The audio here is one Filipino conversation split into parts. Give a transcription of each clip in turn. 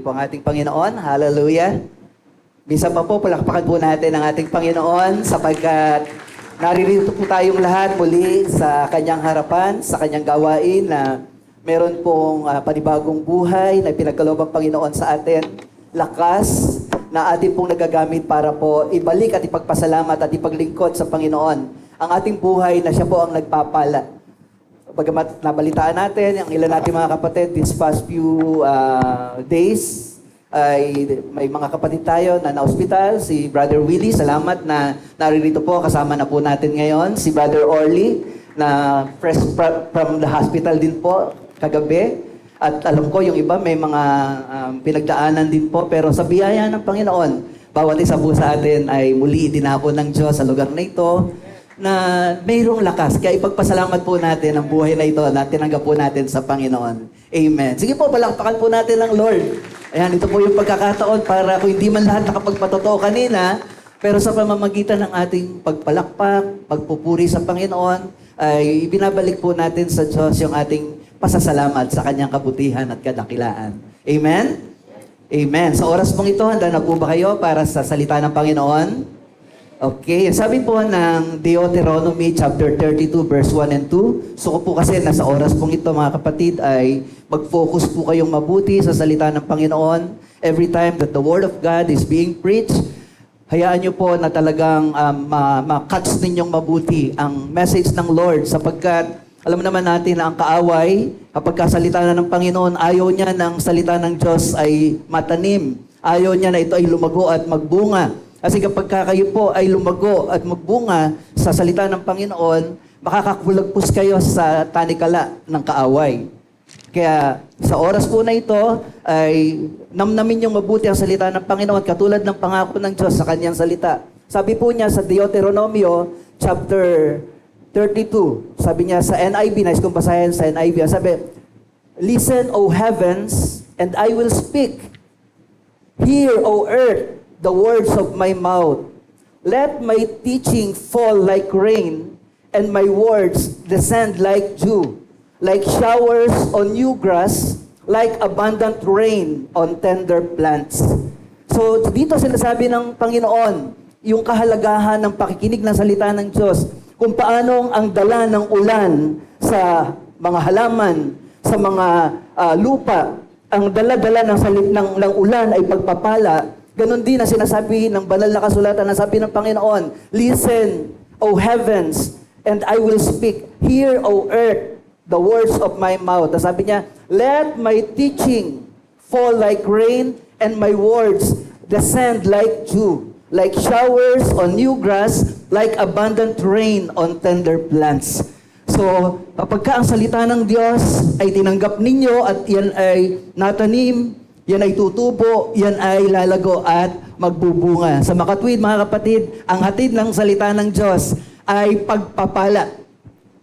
po ang ating Panginoon. Hallelujah. Bisa pa po, palakpakan po natin ang ating Panginoon sapagkat naririto po tayong lahat muli sa kanyang harapan, sa kanyang gawain na meron pong panibagong buhay na pinagkaloob ang Panginoon sa atin. Lakas na ating pong nagagamit para po ibalik at ipagpasalamat at ipaglingkod sa Panginoon ang ating buhay na siya po ang nagpapala. Bagamat nabalitaan natin, ang ilan natin mga kapatid, these past few days, ay may mga kapatid tayo na na-hospital. Si Brother Willie, salamat na naririto po. Kasama na po natin ngayon. Si Brother Orly, na fresh from the hospital din po kagabi. At alam ko yung iba may mga pinagdaanan din po. Pero sa biyaya ng Panginoon, bawat isa po sa atin ay muli dinako ng Diyos sa lugar na ito na mayroong lakas. Kaya ipagpasalamat po natin ang buhay na ito na tinanggap po natin sa Panginoon. Amen. Sige po, palakpakan po natin ang Lord. Ayan, ito po yung pagkakataon para kung hindi man lahat nakapagpatotoo kanina, pero sa pamamagitan ng ating pagpalakpak, pagpupuri sa Panginoon, ay ibinabalik po natin sa Diyos yung ating pasasalamat sa kanyang kabutihan at kadakilaan. Amen? Amen. Sa oras pong ito, handa na po ba kayo para sa salita ng Panginoon? Okay, sabi po ng Deuteronomy chapter 32 verse 1 and 2. So po kasi nasa oras pong ito mga kapatid ay mag-focus po kayong mabuti sa salita ng Panginoon. Every time that the Word of God is being preached, hayaan nyo po na talagang ma-catch ninyong mabuti ang message ng Lord sapagkat alam naman natin na ang kaaway, kapag kasalita na ng Panginoon, ayaw niya ng salita ng Diyos ay matanim. Ayaw niya na ito ay lumago at magbunga. Kasi kapag kayo po ay lumago at magbunga sa salita ng Panginoon, makakakulagpos kayo sa tanikala ng kaaway. Kaya sa oras po na ito, ay namnamin yung mabuti ang salita ng Panginoon katulad ng pangako ng Diyos sa kanyang salita. Sabi po niya sa Deuteronomy chapter 32, sabi niya sa NIV, nais kong basahin sa NIV, sabi, "Listen, O heavens, and I will speak. Hear, O earth, the words of my mouth. Let my teaching fall like rain, and my words descend like dew, like showers on new grass, like abundant rain on tender plants." So dito sinasabi ng Panginoon, yung kahalagahan ng pakikinig ng salita ng Diyos, kung paano ang dala ng ulan sa mga halaman, sa mga lupa, ang dala-dala ng ulan ay pagpapala. Ganon din na sinasabi ng banal na kasulatan na sabi ng Panginoon, "Listen, O heavens, and I will speak. Hear, O earth, the words of my mouth." Sabi niya, "Let my teaching fall like rain, and my words descend like dew, like showers on new grass, like abundant rain on tender plants." So, kapag ang salita ng Diyos ay tinanggap ninyo at yan ay natanim, yan ay tutubo, yan ay lalago at magbubunga. Sa makatwid, mga kapatid, ang hatid ng salita ng Diyos ay pagpapala.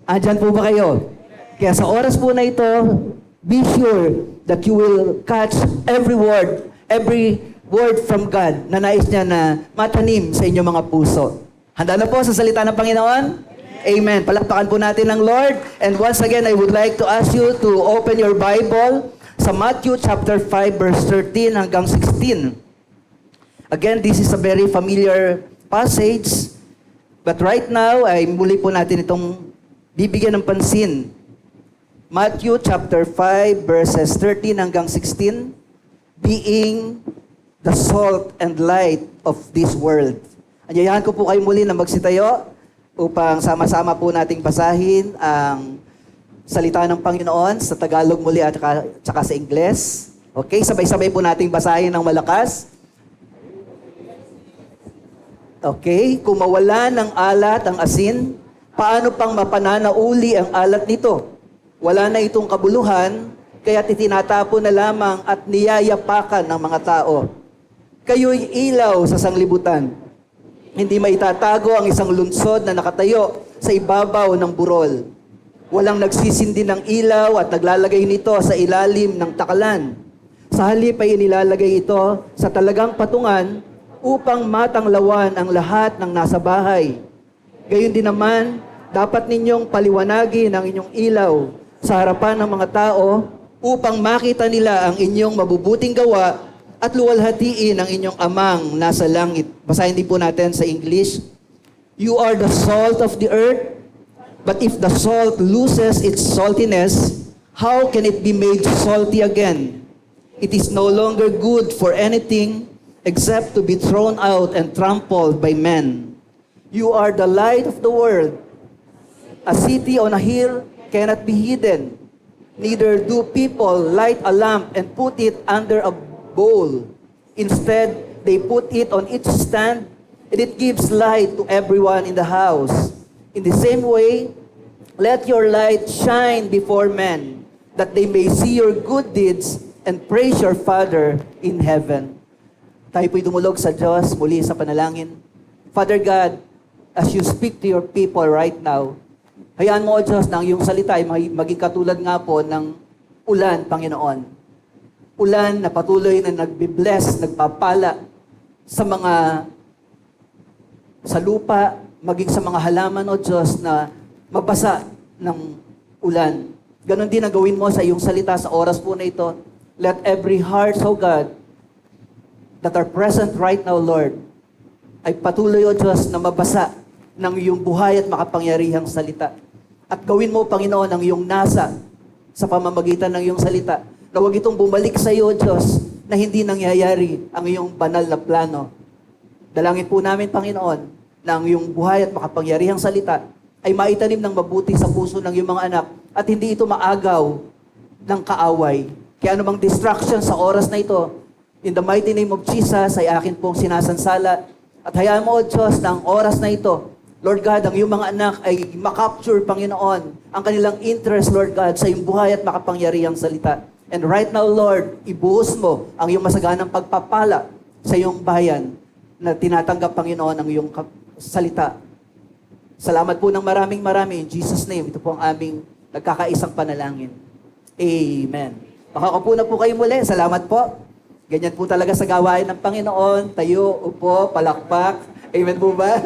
Andyan po ba kayo? Kaya sa oras po na ito, be sure that you will catch every word from God na nais niya na matanim sa inyong mga puso. Handa na po sa salita ng Panginoon? Amen. Palakpakan po natin ang Lord. And once again, I would like to ask you to open your Bible sa Matthew chapter 5 verse 13 hanggang 16. Again, this is a very familiar passage. But right now, ay muli po natin itong bibigyan ng pansin. Matthew chapter 5 verses 13 hanggang 16. Being the salt and light of this world. Anyayahan ko po kayo muli na magsitayo upang sama-sama po nating basahin ang salita ng Panginoon sa Tagalog muli at saka sa Ingles. Okay, sabay-sabay po nating basahin ng malakas. Okay, kung mawala ng alat ang asin, paano pang mapananauli ang alat nito? Wala na itong kabuluhan, kaya itinatapon na lamang at niyayapakan ng mga tao. Kayo'y ilaw sa sanglibutan. Hindi maitatago ang isang lunsod na nakatayo sa ibabaw ng burol. Walang nagsisindi ng ilaw at naglalagay nito sa ilalim ng takalan. Sa halip ay inilalagay ito sa talagang patungan upang matanglawan ang lahat ng nasa bahay. Gayon din naman, dapat ninyong paliwanagin ang inyong ilaw sa harapan ng mga tao upang makita nila ang inyong mabubuting gawa at luwalhatiin ang inyong amang nasa langit. Basahin din po natin sa English. You are the salt of the earth, but if the salt loses its saltiness, how can it be made salty again? It is no longer good for anything except to be thrown out and trampled by men. You are the light of the world. A city on a hill cannot be hidden. Neither do people light a lamp and put it under a bowl. Instead, they put it on its stand, and it gives light to everyone in the house. In the same way, let your light shine before men, that they may see your good deeds and praise your Father in heaven. Tayo po'y dumulog sa Diyos muli sa panalangin. Father God, as you speak to your people right now, hayaan mo, O Diyos, na ang iyong salita ay maging katulad nga po ng ulan, Panginoon. Ulan na patuloy na nagbibless, nagpapala sa lupa, maging sa mga halaman, O Diyos, na mabasa ng ulan. Ganon din ang gawin mo sa iyong salita sa oras po na ito. Let every heart, O God, that are present right now, Lord, ay patuloy, O Diyos, na mabasa ng iyong buhay at makapangyarihang salita. At gawin mo, Panginoon, ang iyong nasa sa pamamagitan ng iyong salita. Na huwag itong bumalik sa iyo, Diyos, na hindi nangyayari ang iyong banal na plano. Dalangin po namin, Panginoon, na ang iyong buhay at makapangyarihang salita ay maitanim ng mabuti sa puso ng iyong mga anak at hindi ito maagaw ng kaaway. Kaya anumang distraction sa oras na ito, in the mighty name of Jesus, ay akin pong sinasansala. At hayaan mo, O Diyos, na ang oras na ito, Lord God, ang iyong mga anak ay makapture, Panginoon, ang kanilang interest, Lord God, sa iyong buhay at makapangyarihang salita. And right now, Lord, ibuhos mo ang iyong masaganang pagpapala sa iyong bayan na tinatanggap, Panginoon, ang iyong salita. Salamat po ng maraming. In Jesus' name, ito po ang aming nagkakaisang panalangin. Amen. Makakapo na po kayo muli. Salamat po. Ganyan po talaga sa gawain ng Panginoon. Tayo, upo, palakpak. Amen po ba?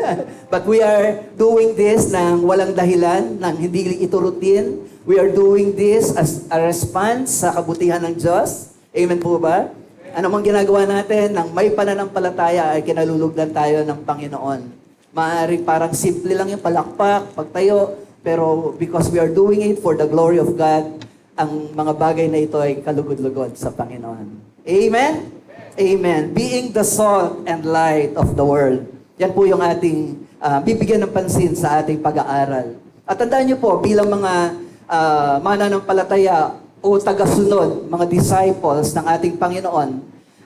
But we are doing this nang walang dahilan, nang hindi ito routine. We are doing this as a response sa kabutihan ng Diyos. Amen po ba? Ano mang ginagawa natin, nang may pananampalataya ay kinalulugdan tayo ng Panginoon. Maaaring parang simple lang yung palakpak, pagtayo, pero because we are doing it for the glory of God, ang mga bagay na ito ay kalugod-lugod sa Panginoon. Amen? Amen. Being the salt and light of the world. Yan po yung ating bibigyan ng pansin sa ating pag-aaral. At tandaan niyo po, bilang mga mananampalataya o tagasunod, mga disciples ng ating Panginoon,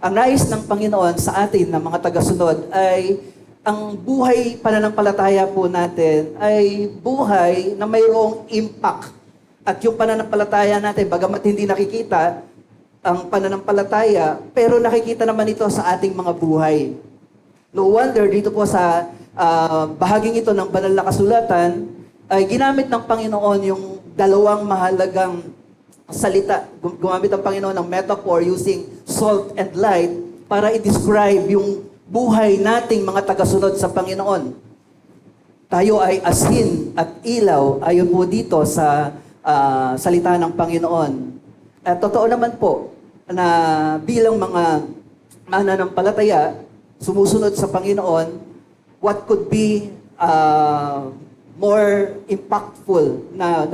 ang nais ng Panginoon sa atin na mga tagasunod ay ang buhay pananampalataya po natin ay buhay na mayroong impact. At yung pananampalataya natin, bagamat hindi nakikita ang pananampalataya, pero nakikita naman ito sa ating mga buhay. No wonder, dito po sa bahaging ito ng banal na kasulatan, ay ginamit ng Panginoon yung dalawang mahalagang salita. Gumamit ang Panginoon ng metaphor using salt and light para i-describe yung buhay nating mga tagasunod sa Panginoon. Tayo ay asin at ilaw, ayon po dito sa salita ng Panginoon. At totoo naman po na bilang mga mananampalataya, sumusunod sa Panginoon, what could be more impactful na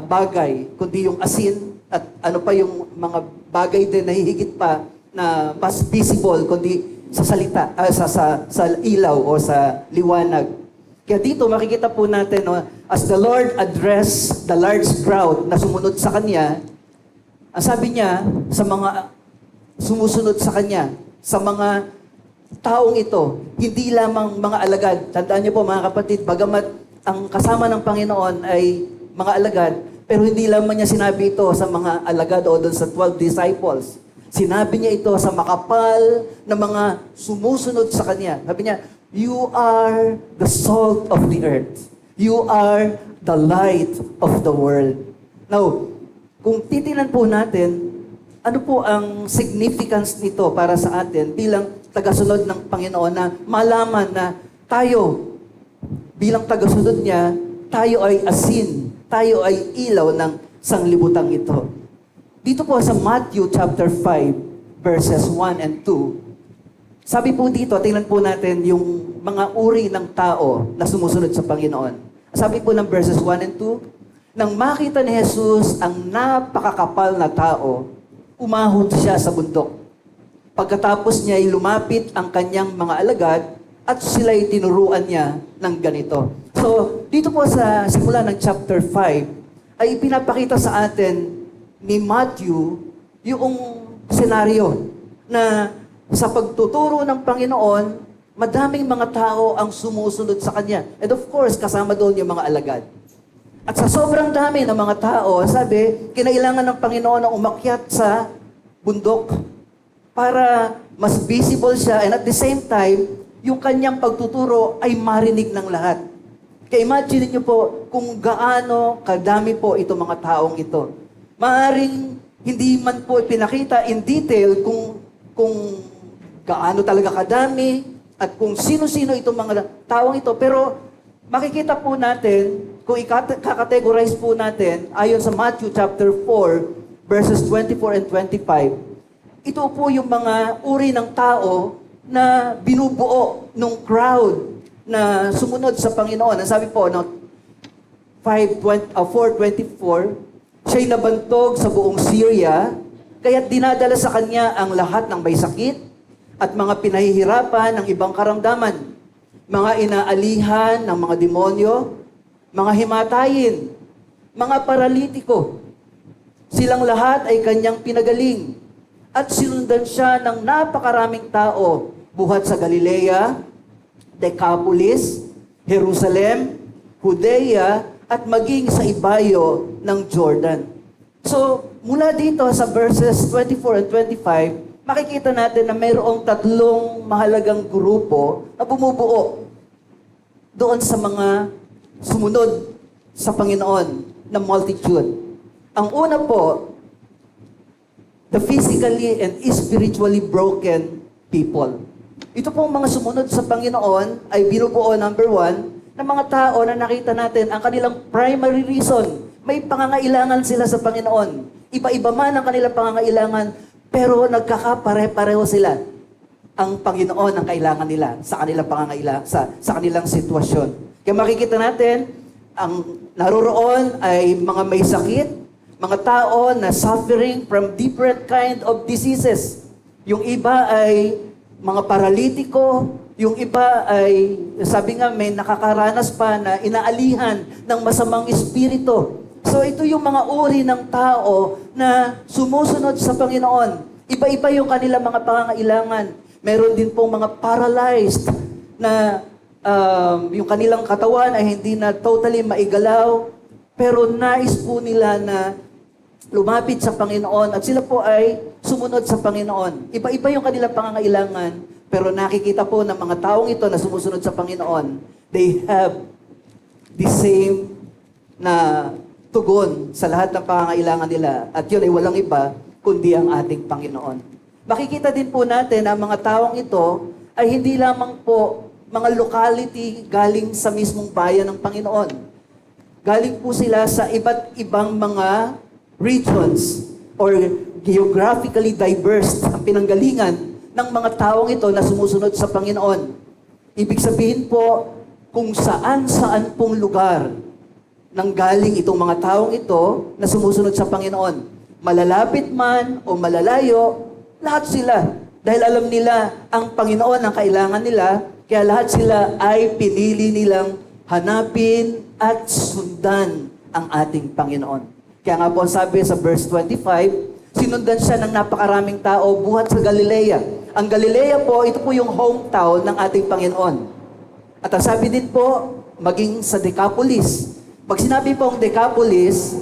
bagay, kundi yung asin at ano pa yung mga bagay din na hihigit pa na mas visible, kundi sa salita, sa ilaw o sa liwanag. Kaya dito makikita po natin, no, as the Lord addressed the large crowd na sumunod sa Kanya, ang sabi niya sa mga sumusunod sa Kanya, sa mga taong ito, hindi lamang mga alagad. Tandaan niyo po mga kapatid, bagamat ang kasama ng Panginoon ay mga alagad, pero hindi lamang niya sinabi ito sa mga alagad o doon sa 12 disciples. Sinabi niya ito sa makapal na mga sumusunod sa Kanya. Sabi niya, you are the salt of the earth. You are the light of the world. Now, kung titinan po natin, ano po ang significance nito para sa atin bilang tagasunod ng Panginoon na malaman na tayo, bilang tagasunod niya, tayo ay asin, tayo ay ilaw ng sanglibutang ito. Dito po sa Matthew chapter 5, verses 1 and 2. Sabi po dito, tingnan po natin yung mga uri ng tao na sumusunod sa Panginoon. Sabi po ng verses 1 and 2, nang makita ni Jesus ang napakakapal na tao, umahon siya sa bundok. Pagkatapos niya ay lumapit ang kanyang mga alagad at sila'y tinuruan niya ng ganito. So, dito po sa simula ng chapter 5, ay pinapakita sa atin ni Matthew yung senaryo na sa pagtuturo ng Panginoon, madaming mga tao ang sumusunod sa Kanya. And of course, kasama doon yung mga alagad. At sa sobrang dami ng mga tao, sabi, kinailangan ng Panginoon na umakyat sa bundok para mas visible siya and at the same time, yung kanyang pagtuturo ay marinig ng lahat. Kaya imagine niyo po kung gaano kadami po itong mga taong ito. Maaring hindi man po pinakita in detail kung gaano talaga kadami at kung sino-sino itong mga taong ito. Pero makikita po natin, kung i-categorize po natin, ayon sa Matthew chapter 4, verses 24 and 25, ito po yung mga uri ng tao na binubuo ng crowd na sumunod sa Panginoon. Ang sabi po, no, 4:24, siya'y nabantog sa buong Syria, kaya't dinadala sa kanya ang lahat ng may sakit at mga pinahihirapan ng ibang karamdaman, mga inaalihan ng mga demonyo, mga himatayin, mga paralitiko. Silang lahat ay kanyang pinagaling at sinundan siya ng napakaraming tao buhat sa Galilea, Decapolis, Jerusalem, Judea, at maging sa ibayo ng Jordan. So, mula dito sa verses 24 and 25, makikita natin na mayroong tatlong mahalagang grupo na bumubuo doon sa mga sumunod sa Panginoon na multitude. Ang una po, the physically and spiritually broken people. Ito pong mga sumunod sa Panginoon ay binubuo, number one, ng mga tao na nakita natin ang kanilang primary reason. May pangangailangan sila sa Panginoon. Iba-iba man ang kanilang pangangailangan, pero nagkakapare-pareho sila. Ang Panginoon ang kailangan nila sa kanilang pangangailangan, sa kanilang sitwasyon. Kaya makikita natin, ang naroroon ay mga may sakit, mga tao na suffering from different kind of diseases. Yung iba ay mga paralitiko, yung iba ay, sabi nga, may nakakaranas pa na inaalihan ng masamang espiritu. So ito yung mga uri ng tao na sumusunod sa Panginoon. Iba-iba yung kanilang mga pangangailangan. Meron din pong mga paralyzed na yung kanilang katawan ay hindi na totally maigalaw, pero nais po nila na lumapit sa Panginoon at sila po ay sumunod sa Panginoon. Iba-iba yung kanilang pangangailangan, pero nakikita po ng mga taong ito na sumusunod sa Panginoon, they have the same na tugon sa lahat ng pangangailangan nila. At yun ay walang iba, kundi ang ating Panginoon. Makikita din po natin ang mga taong ito ay hindi lamang po mga locality galing sa mismong bayan ng Panginoon. Galing po sila sa iba't ibang mga regions or geographically diverse ang pinanggalingan ng mga taong ito na sumusunod sa Panginoon. Ibig sabihin po, kung saan-saan pong lugar nanggaling itong mga taong ito na sumusunod sa Panginoon. Malalapit man o malalayo, lahat sila. Dahil alam nila ang Panginoon ang kailangan nila, kaya lahat sila ay pinili nilang hanapin at sundan ang ating Panginoon. Kaya nga po sabi sa verse 25, sinundan siya ng napakaraming tao buhat sa Galilea. Ang Galilea po, ito po yung hometown ng ating Panginoon. At ang sabi din po, maging sa Decapolis. Pag sinabi pong Decapolis,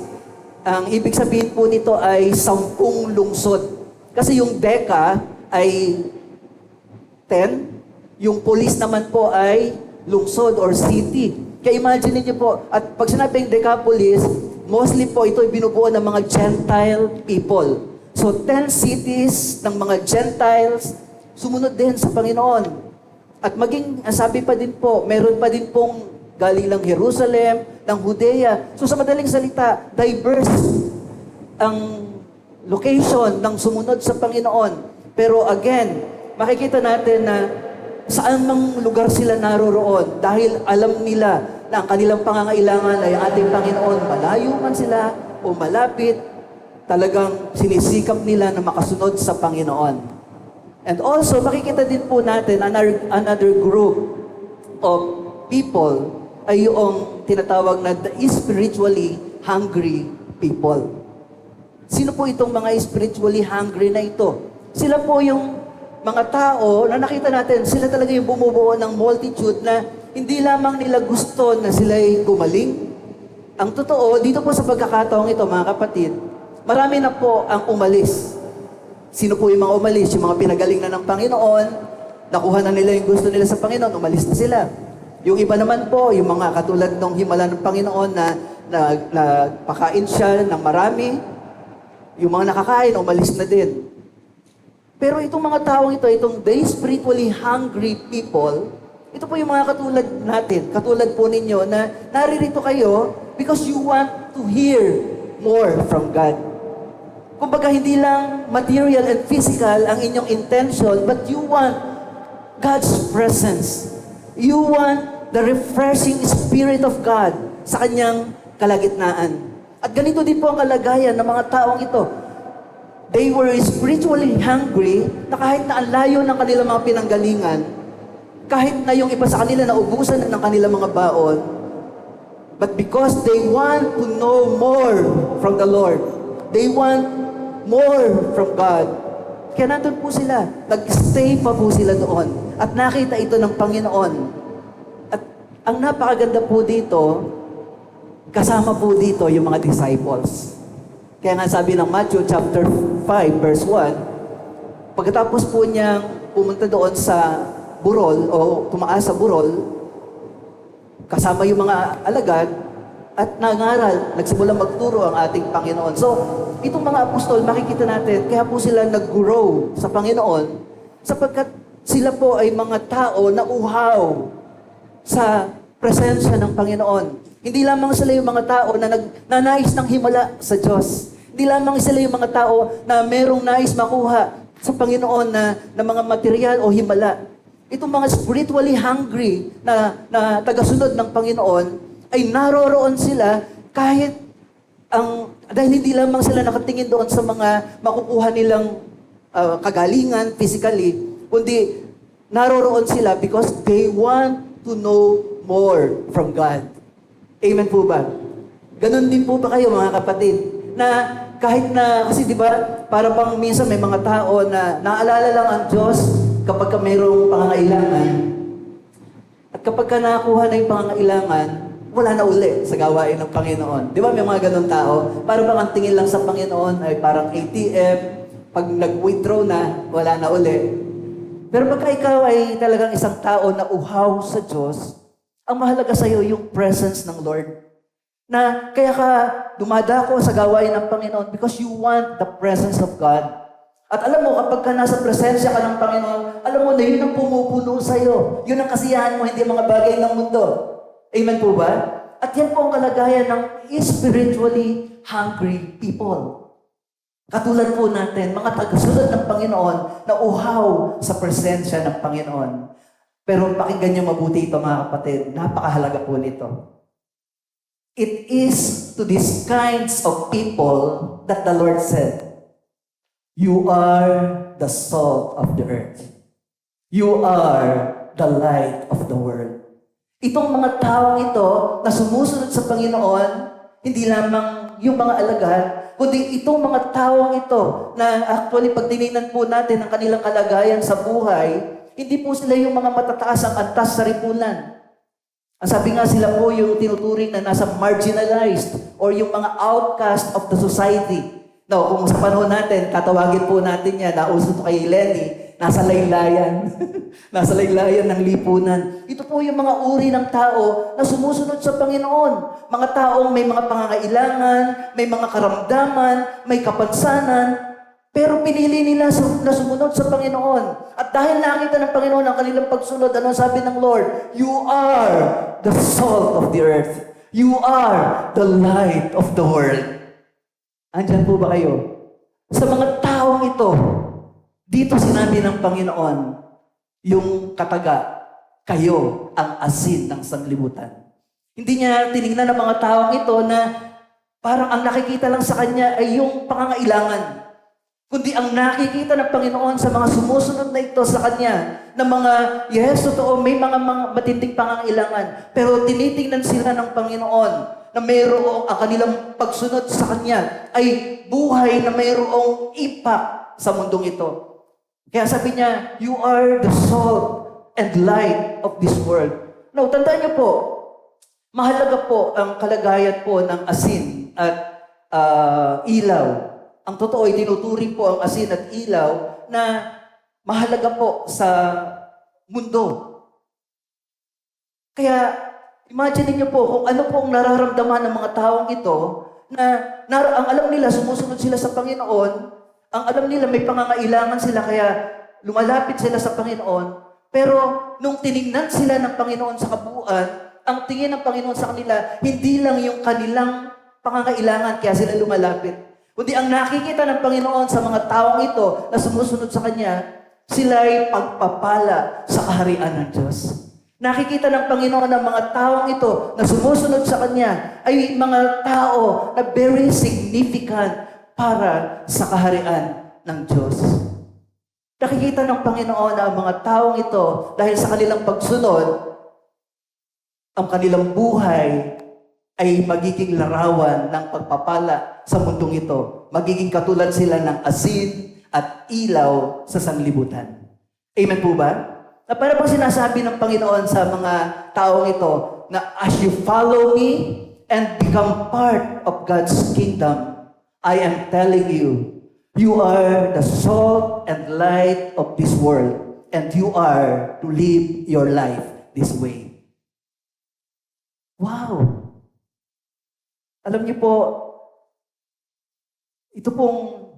ang ibig sabihin po nito ay 10 lungsod. Kasi yung Deca ay 10, yung polis naman po ay lungsod or city. Kaya imagine niyo po, at pag sinabing Decapolis, mostly po ito ay binubuo ng mga Gentile people. So 10 cities ng mga Gentiles sumunod din sa Panginoon. At maging, sabi pa din po, meron pa din pong galing ng Jerusalem, ng Judea. So sa madaling salita, diverse ang location ng sumunod sa Panginoon. Pero again, makikita natin na saan mang lugar sila naroroon dahil alam nila na ang kanilang pangangailangan ay ating Panginoon. Malayo man sila o malapit, talagang sinisikap nila na makasunod sa Panginoon. And also, makikita din po natin another group of people ay yung tinatawag na the spiritually hungry people. Sino po itong mga spiritually hungry na ito? Sila po yung mga tao na nakita natin, sila talaga yung bumubuo ng multitude na hindi lamang nila gusto na sila'y gumaling. Ang totoo, dito po sa pagkakataong ito, mga kapatid, marami na po ang umalis. Sino po yung mga umalis? Yung mga pinagaling na ng Panginoon, nakuha na nila yung gusto nila sa Panginoon, umalis na sila. Yung iba naman po, yung mga katulad ng himala ng Panginoon na pakain siya ng marami, yung mga nakakain, umalis na din. Pero itong mga taong ito, itong the spiritually hungry people, ito po yung mga katulad natin, katulad po ninyo na naririto kayo because you want to hear more from God. Kumbaga, hindi lang material and physical ang inyong intention, but you want God's presence. You want the refreshing Spirit of God sa kanyang kalagitnaan. At ganito din po ang kalagayan ng mga taong ito. They were spiritually hungry na kahit na ang layo ng kanilang mga pinanggalingan, kahit na yung iba sa kanila naubusan ng kanilang mga baon, but because they want to know more from the Lord, they want more from God, kaya nandun po sila, nag-stay pa po sila doon, at nakita ito ng Panginoon. At ang napakaganda po dito, kasama po dito yung mga disciples. Kaya nga sabi ng Matthew chapter 5 verse 1, pagkatapos po niyang pumunta doon sa burol o tumaas sa burol, kasama yung mga alagad at nangaral, nagsimulang magturo ang ating Panginoon. So, itong mga apostol, makikita natin, kaya po sila nag-grow sa Panginoon sapagkat sila po ay mga tao na uhaw sa presensya ng Panginoon. Hindi lamang sila yung mga tao na nagnanais ng himala sa Diyos. Hindi lamang sila yung mga tao na merong nais makuha sa Panginoon na mga material o himala. Itong mga spiritually hungry na tagasunod ng Panginoon ay naroroon sila kahit dahil hindi lamang sila nakatingin doon sa mga makukuha nilang kagalingan physically, kundi naroroon sila because they want to know more from God. Amen po ba? Ganon din po ba kayo mga kapatid? Na kahit na, kasi di ba, para bang minsan may mga tao na naalala lang ang Diyos kapag ka mayroong pangangailangan. At kapag ka nakakuha na yung pangangailangan, wala na uli sa gawain ng Panginoon. Di ba may mga ganong tao? Para bang ang tingin lang sa Panginoon ay parang ATM, pag nag-withdraw na, wala na uli. Pero pagka ikaw ay talagang isang tao na uhaw sa Diyos, ang mahalaga sa iyo yung presence ng Lord. Na kaya ka dumadako sa gawain ng Panginoon because you want the presence of God. At alam mo, kapag ka nasa presensya ka ng Panginoon, alam mo na yun ang pumupuno sa iyo. Yun ang kasiyahan mo, hindi mga bagay ng mundo. Amen po ba? At yan po ang kalagayan ng spiritually hungry people. Katulad po natin, mga tagasunod ng Panginoon na uhaw sa presensya ng Panginoon. Pero pakinggan niyo mabuti ito mga kapatid, napakahalaga po nito. It is to these kinds of people that the Lord said, "You are the salt of the earth. You are the light of the world." Itong mga taong ito na sumusunod sa Panginoon, hindi lamang yung mga alagad, kundi itong mga taong ito na actually pag tinignan po natin ang kanilang kalagayan sa buhay, hindi po sila yung mga matataas ang antas sa lipunan. Ang sabi nga sila po yung tinuturing na nasa marginalized or yung mga outcast of the society. No, kung sa panahon natin, tatawagin po natin yan, nauso to kay Lenny, nasa laylayan. Nasa laylayan ng lipunan. Ito po yung mga uri ng tao na sumusunod sa Panginoon. Mga taong may mga pangangailangan, may mga karamdaman, may kapansanan, pero pinili nila na sumunod sa Panginoon. At dahil nakita ng Panginoon ang kanilang pagsunod, ano sabi ng Lord? You are the salt of the earth. You are the light of the world. Andyan po ba kayo? Sa mga taong ito, Dito sinabi ng Panginoon, yung kataga, kayo ang asin ng sanglibutan. Hindi niya tinignan ng mga taong ito na parang ang nakikita lang sa kanya ay yung pangangailangan. Kundi ang nakikita ng Panginoon sa mga sumusunod na ito sa Kanya, na mga, yes, totoo, may mga matinding pangangailangan, pero tinitingnan sila ng Panginoon na mayroong ang kanilang pagsunod sa Kanya ay buhay na mayroong impact sa mundong ito. Kaya sabi niya, you are the salt and light of this world. Now, tandaan niyo po, mahalaga po ang kalagayan po ng asin at ilaw. Ang totoo ay tinuturing po ang asin at ilaw na mahalaga po sa mundo. Kaya, imagine niyo po kung ano po ang nararamdaman ng mga taong ito na ang alam nila, sumusunod sila sa Panginoon, ang alam nila may pangangailangan sila kaya lumalapit sila sa Panginoon, pero nung tiningnan sila ng Panginoon sa kabuuan, ang tingin ng Panginoon sa kanila, hindi lang yung kanilang pangangailangan kaya sila lumalapit. Kundi ang nakikita ng Panginoon sa mga taong ito na sumusunod sa Kanya, sila ay pagpapala sa kaharian ng Diyos. Nakikita ng Panginoon ng mga taong ito na sumusunod sa Kanya ay mga tao na very significant para sa kaharian ng Diyos. Nakikita ng Panginoon na ang mga taong ito, dahil sa kanilang pagsunod, ang kanilang buhay ay magiging larawan ng pagpapala sa mundong ito. Magiging katulad sila ng asin at ilaw sa sanglibutan. Amen po ba? Na para bang sinasabi ng Panginoon sa mga taong ito na as you follow me and become part of God's kingdom, I am telling you, you are the salt and light of this world and you are to live your life this way. Wow! Alam niyo po, ito pong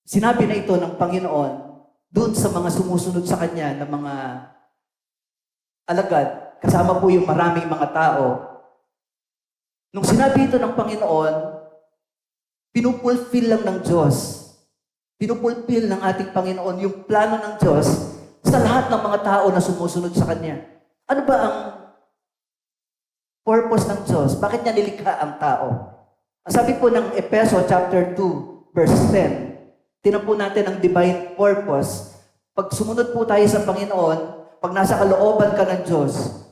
sinabi na ito ng Panginoon doon sa mga sumusunod sa Kanya na mga alagad, kasama po yung maraming mga tao. Nung sinabi ito ng Panginoon, pinupulfill lang ng Diyos. Pinupulfill ng ating Panginoon yung plano ng Diyos sa lahat ng mga tao na sumusunod sa Kanya. Ano ba ang purpose ng Diyos? Bakit niya nilikha ang tao? Ang sabi po ng Efeso chapter 2, verse 10, tinan po natin ang divine purpose. Pag sumunod po tayo sa Panginoon, pag nasa kalooban ka ng Diyos,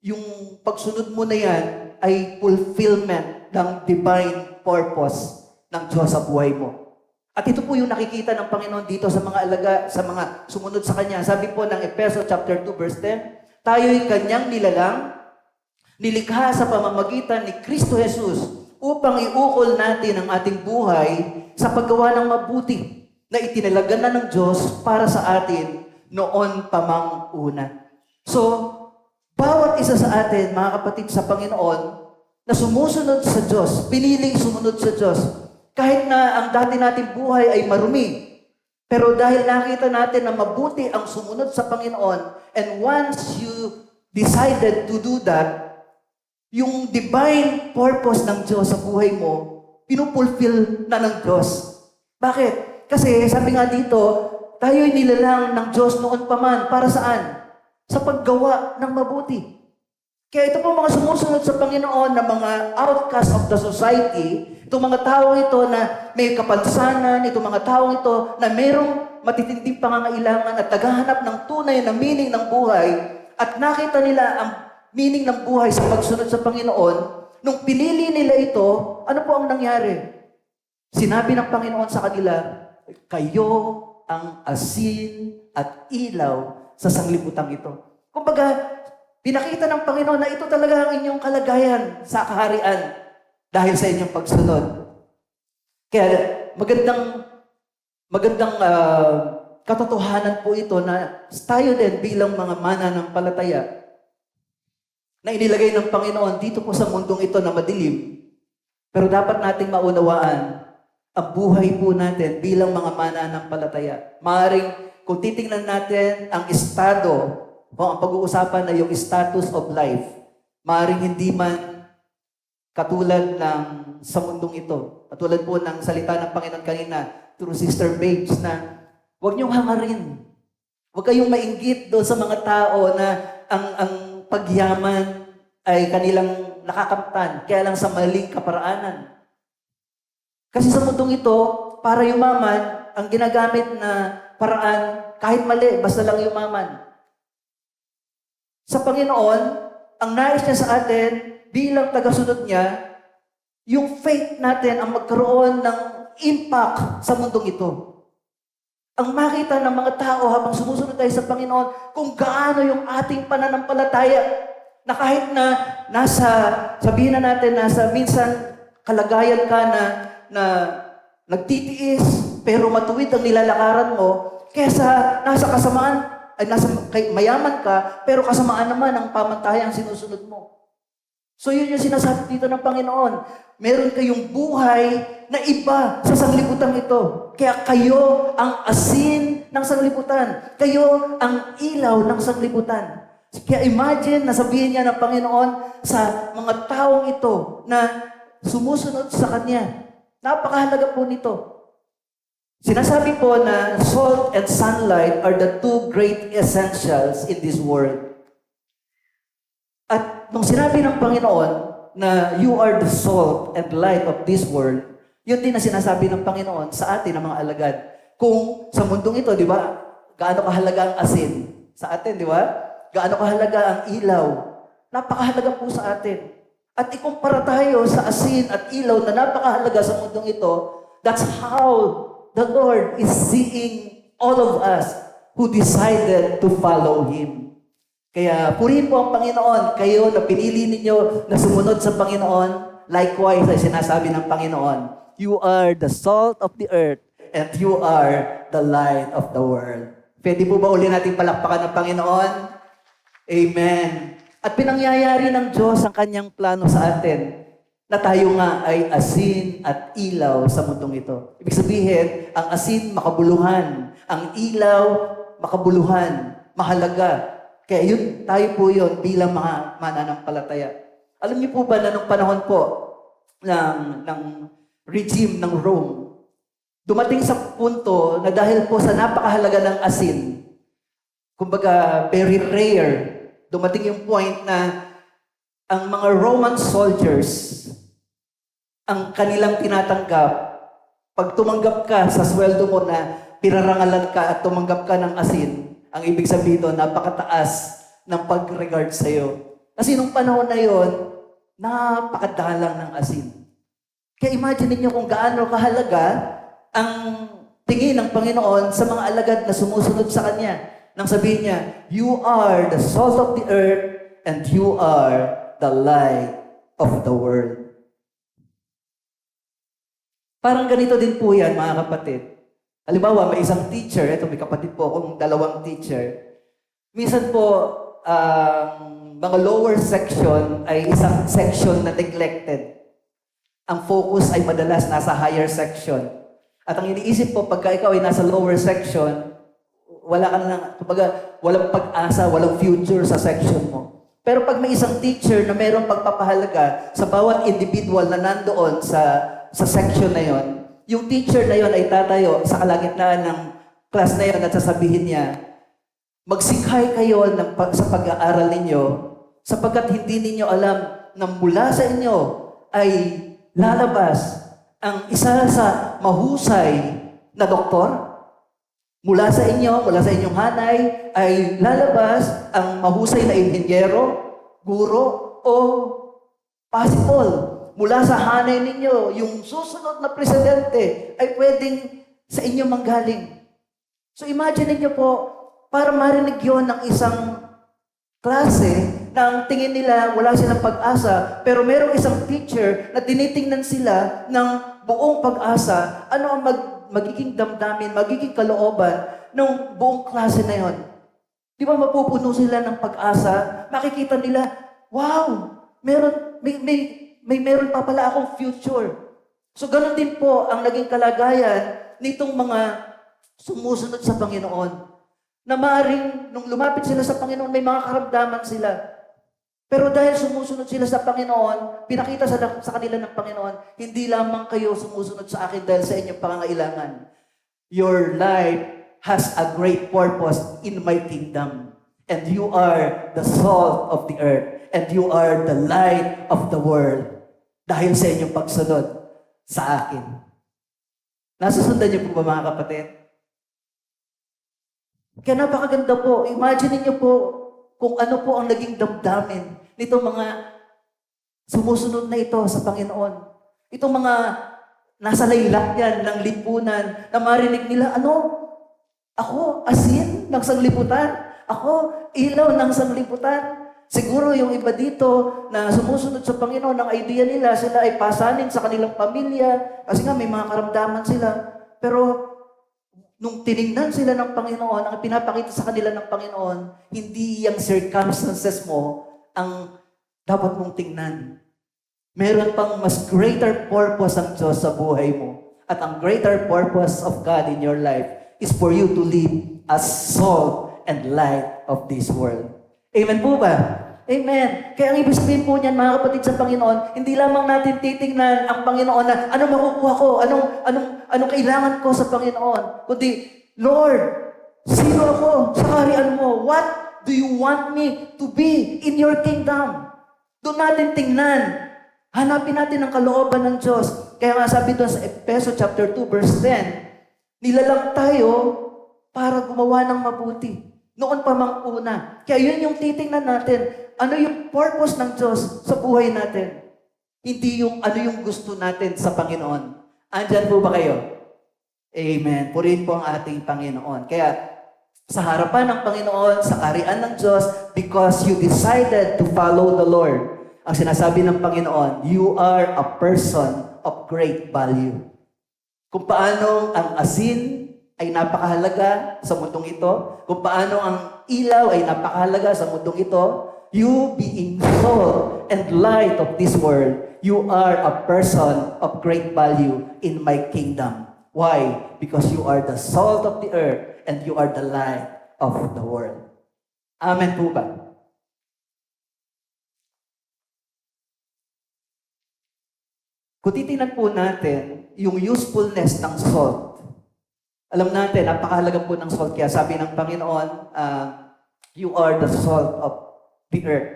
yung pagsunod mo na yan ay fulfillment ng divine purpose ng Diyos sa buhay mo. At ito po yung nakikita ng Panginoon dito sa mga alaga, sa mga sumunod sa Kanya. Sabi po ng Efeso chapter 2, verse 10, tayo'y Kanyang nilalang, nilikha sa pamamagitan ni Kristo Jesus upang iukol natin ang ating buhay sa paggawa ng mabuti na itinalaga na ng Diyos para sa atin noon pa mang una. So, bawat isa sa atin, mga kapatid sa Panginoon, na sumusunod sa Diyos, piniling sumunod sa Diyos, kahit na ang dati nating buhay ay marumi, pero dahil nakita natin na mabuti ang sumunod sa Panginoon, and once you decided to do that, yung divine purpose ng Diyos sa buhay mo, pinupulfill na ng Diyos. Bakit? Kasi sabi nga dito, tayo'y nilalang ng Diyos noon pa man. Para saan? Sa paggawa ng mabuti. Kaya ito po mga sumusunod sa Panginoon na mga outcast of the society, itong mga tao ito na may kapansanan, itong mga tao ito na mayroong matitinding pangangailangan at naghahanap ng tunay na meaning ng buhay at nakita nila ang meaning ng buhay sa pagsunod sa Panginoon, nung pinili nila ito, ano po ang nangyari? Sinabi ng Panginoon sa kanila, kayo ang asin at ilaw sa sanglibutang ito. Kumbaga, pinakita ng Panginoon na ito talaga ang inyong kalagayan sa kaharian dahil sa inyong pagsunod. Kaya magandang katotohanan po ito na tayo din bilang mga mananampalataya na inilagay ng Panginoon dito po sa mundong ito na madilim. Pero dapat nating maunawaan ang buhay po natin bilang mga mananampalataya. Maaring kung titingnan natin ang estado, o ang pag-uusapan na yung status of life, maaring hindi man katulad ng sa mundong ito. Katulad po ng salita ng Panginoon kanina through Sister Babes na Huwag niyong hangarin. Huwag kayong mainggit doon sa mga tao na ang pagyaman ay kanilang nakakamtan, kaya lang sa maling kaparaanan. Kasi sa mundong ito, para yumaman, ang ginagamit na paraan, kahit mali, basta lang yumaman. Sa Panginoon, ang nais niya sa atin, bilang tagasunod niya, yung faith natin ang magkaroon ng impact sa mundong ito. Ang makita ng mga tao habang sumusunod tayo sa Panginoon, kung gaano yung ating pananampalataya, na kahit na sabihin na natin, nasa minsan kalagayan ka na nagtitiis, pero matuwid ang nilalakaran mo, kesa nasa kasamaan, mayaman ka, pero kasamaan naman ang pamantayang sinusunod mo. So yun yung sinasabi dito ng Panginoon. Meron kayong buhay na iba sa sanglibutan ito. Kaya kayo ang asin ng sanglibutan. Kayo ang ilaw ng sanglibutan. Kaya imagine na sabihin niya ng Panginoon sa mga taong ito na sumusunod sa Kanya. Napakahalaga po nito. Sinasabi po na salt and sunlight are the two great essentials in this world. At nung sinabi ng Panginoon na you are the salt and light of this world, yun din na sinasabi ng Panginoon sa atin, ng mga alagad. Kung sa mundong ito, di ba, gaano kahalaga ang asin sa atin, di ba? Gaano kahalaga ang ilaw. Napakahalaga po sa atin. At ikumpara tayo sa asin at ilaw na napakahalaga sa mundong ito, that's how the Lord is seeing all of us who decided to follow Him. Kaya purihin po ang Panginoon, kayo na pinili ninyo na sumunod sa Panginoon, likewise ay sinasabi ng Panginoon, you are the salt of the earth and you are the light of the world. Pwede po ba uli natin palakpakan ng Panginoon? Amen. At pinangyayari ng Diyos ang kanyang plano sa atin na tayo nga ay asin at ilaw sa mundong ito. Ibig sabihin, ang asin makabuluhan, ang ilaw makabuluhan, mahalaga. Kaya yun, tayo po yun bilang mga mananampalataya. Alam niyo po ba na nung panahon po ng regime ng Rome, dumating sa punto na dahil po sa napakahalaga ng asin, kumbaga very rare, dumating yung point na ang mga Roman soldiers, ang kanilang tinatanggap, pag tumanggap ka sa sweldo mo na pinarangalan ka at tumanggap ka ng asin, ang ibig sabihin doon, napakataas ng pag-regard sa'yo. Kasi nung panahon na yon, napakadalang ng asin. Kaya imagine niyo kung gaano kahalaga ang tingin ng Panginoon sa mga alagad na sumusunod sa Kanya. Nang sabihin niya, you are the salt of the earth and you are the light of the world. Parang ganito din po yan, mga kapatid. Halimbawa, may isang teacher, ito may kapatid po akong dalawang teacher. Minsan po, mga lower section ay isang section na neglected. Ang focus ay madalas nasa higher section. At ang iniisip po, pagka ikaw ay nasa lower section, wala ka na, kumbaga, walang pag-asa, walang future sa section mo. Pero pag may isang teacher na mayroong pagpapahalaga sa bawat individual na nandoon sa section na yon, yung teacher na yon ay tatayo sa kalagitnaan ng class na yon at sasabihin niya, magsikhay kayo sa pag-aaral ninyo sapagkat hindi ninyo alam na mula sa inyo ay lalabas ang isa sa mahusay na doktor. Mula sa inyo, mula sa inyong hanay ay lalabas ang mahusay na inhenyero, guro o possible. Mula sa hanay ninyo, yung susunod na presidente ay pwedeng sa inyo manggaling. So imagine niyo po, para marinig yun ng isang klase na ang tingin nila wala silang pag-asa, pero merong isang teacher na tinitingnan sila ng buong pag-asa, ano ang magiging damdamin, magiging kalooban ng buong klase na yon. Di ba mapupuno sila ng pag-asa? Makikita nila, wow, meron pa pala akong future. So ganun din po ang naging kalagayan nitong mga sumusunod sa Panginoon. Na maaaring nung lumapit sila sa Panginoon, may mga karamdaman sila. Pero dahil sumusunod sila sa Panginoon, pinakita sa kanila ng Panginoon, hindi lamang kayo sumusunod sa akin dahil sa inyong pangangailangan. Your life has a great purpose in my kingdom. And you are the salt of the earth. And you are the light of the world. Dahil sa inyong pagsunod sa akin. Nasusundan niyo po ba mga kapatid? Kaya napakaganda po. Imagine niyo po kung ano po ang naging damdamin nito mga sumusunod na ito sa Panginoon. Itong mga nasa laylayan ng lipunan na marinig nila, ako, asin ng sanglibutan. Ako, ilaw ng sanglibutan. Siguro yung iba dito na sumusunod sa Panginoon, ang idea nila, sila ay pasanin sa kanilang pamilya. Kasi nga may mga karamdaman sila. Pero nung tiningnan sila ng Panginoon, ang pinapakita sa kanila ng Panginoon, hindi yung circumstances mo ang dapat mong tingnan. Meron pang mas greater purpose ang Diyos sa buhay mo. At ang greater purpose of God in your life is for you to live as salt and light of this world. Amen po ba? Amen. Kaya ang ibig sabihin po niyan, mga kapatid sa Panginoon, hindi lamang natin titingnan ang Panginoon na anong makukuha ko, anong kailangan ko sa Panginoon. Kundi, Lord, sino ako sa kaharian mo? What do you want me to be in your kingdom? Doon natin tingnan. Hanapin natin ang kalooban ng Diyos. Kaya nga sabi doon sa Efeso chapter 2 verse 10, nilalang tayo para gumawa ng mabuti. Noon pa mang una. Kaya yun yung titingnan natin. Ano yung purpose ng Diyos sa buhay natin? Hindi yung ano yung gusto natin sa Panginoon. Andyan po ba kayo? Amen. Purihin po ang ating Panginoon. Kaya sa harapan ng Panginoon, sa kaharian ng Diyos, because you decided to follow the Lord, ang sinasabi ng Panginoon, you are a person of great value. Kung paano ang asin ay napakahalaga sa mundong ito, kung paano ang ilaw ay napakahalaga sa mundong ito, you being salt and light of this world, you are a person of great value in my kingdom. Why? Because you are the salt of the earth and you are the light of the world. Amen po ba? Kung titingnan po natin yung usefulness ng salt, alam natin, napakahalaga po ng salt. Kaya sabi ng Panginoon, you are the salt of the earth.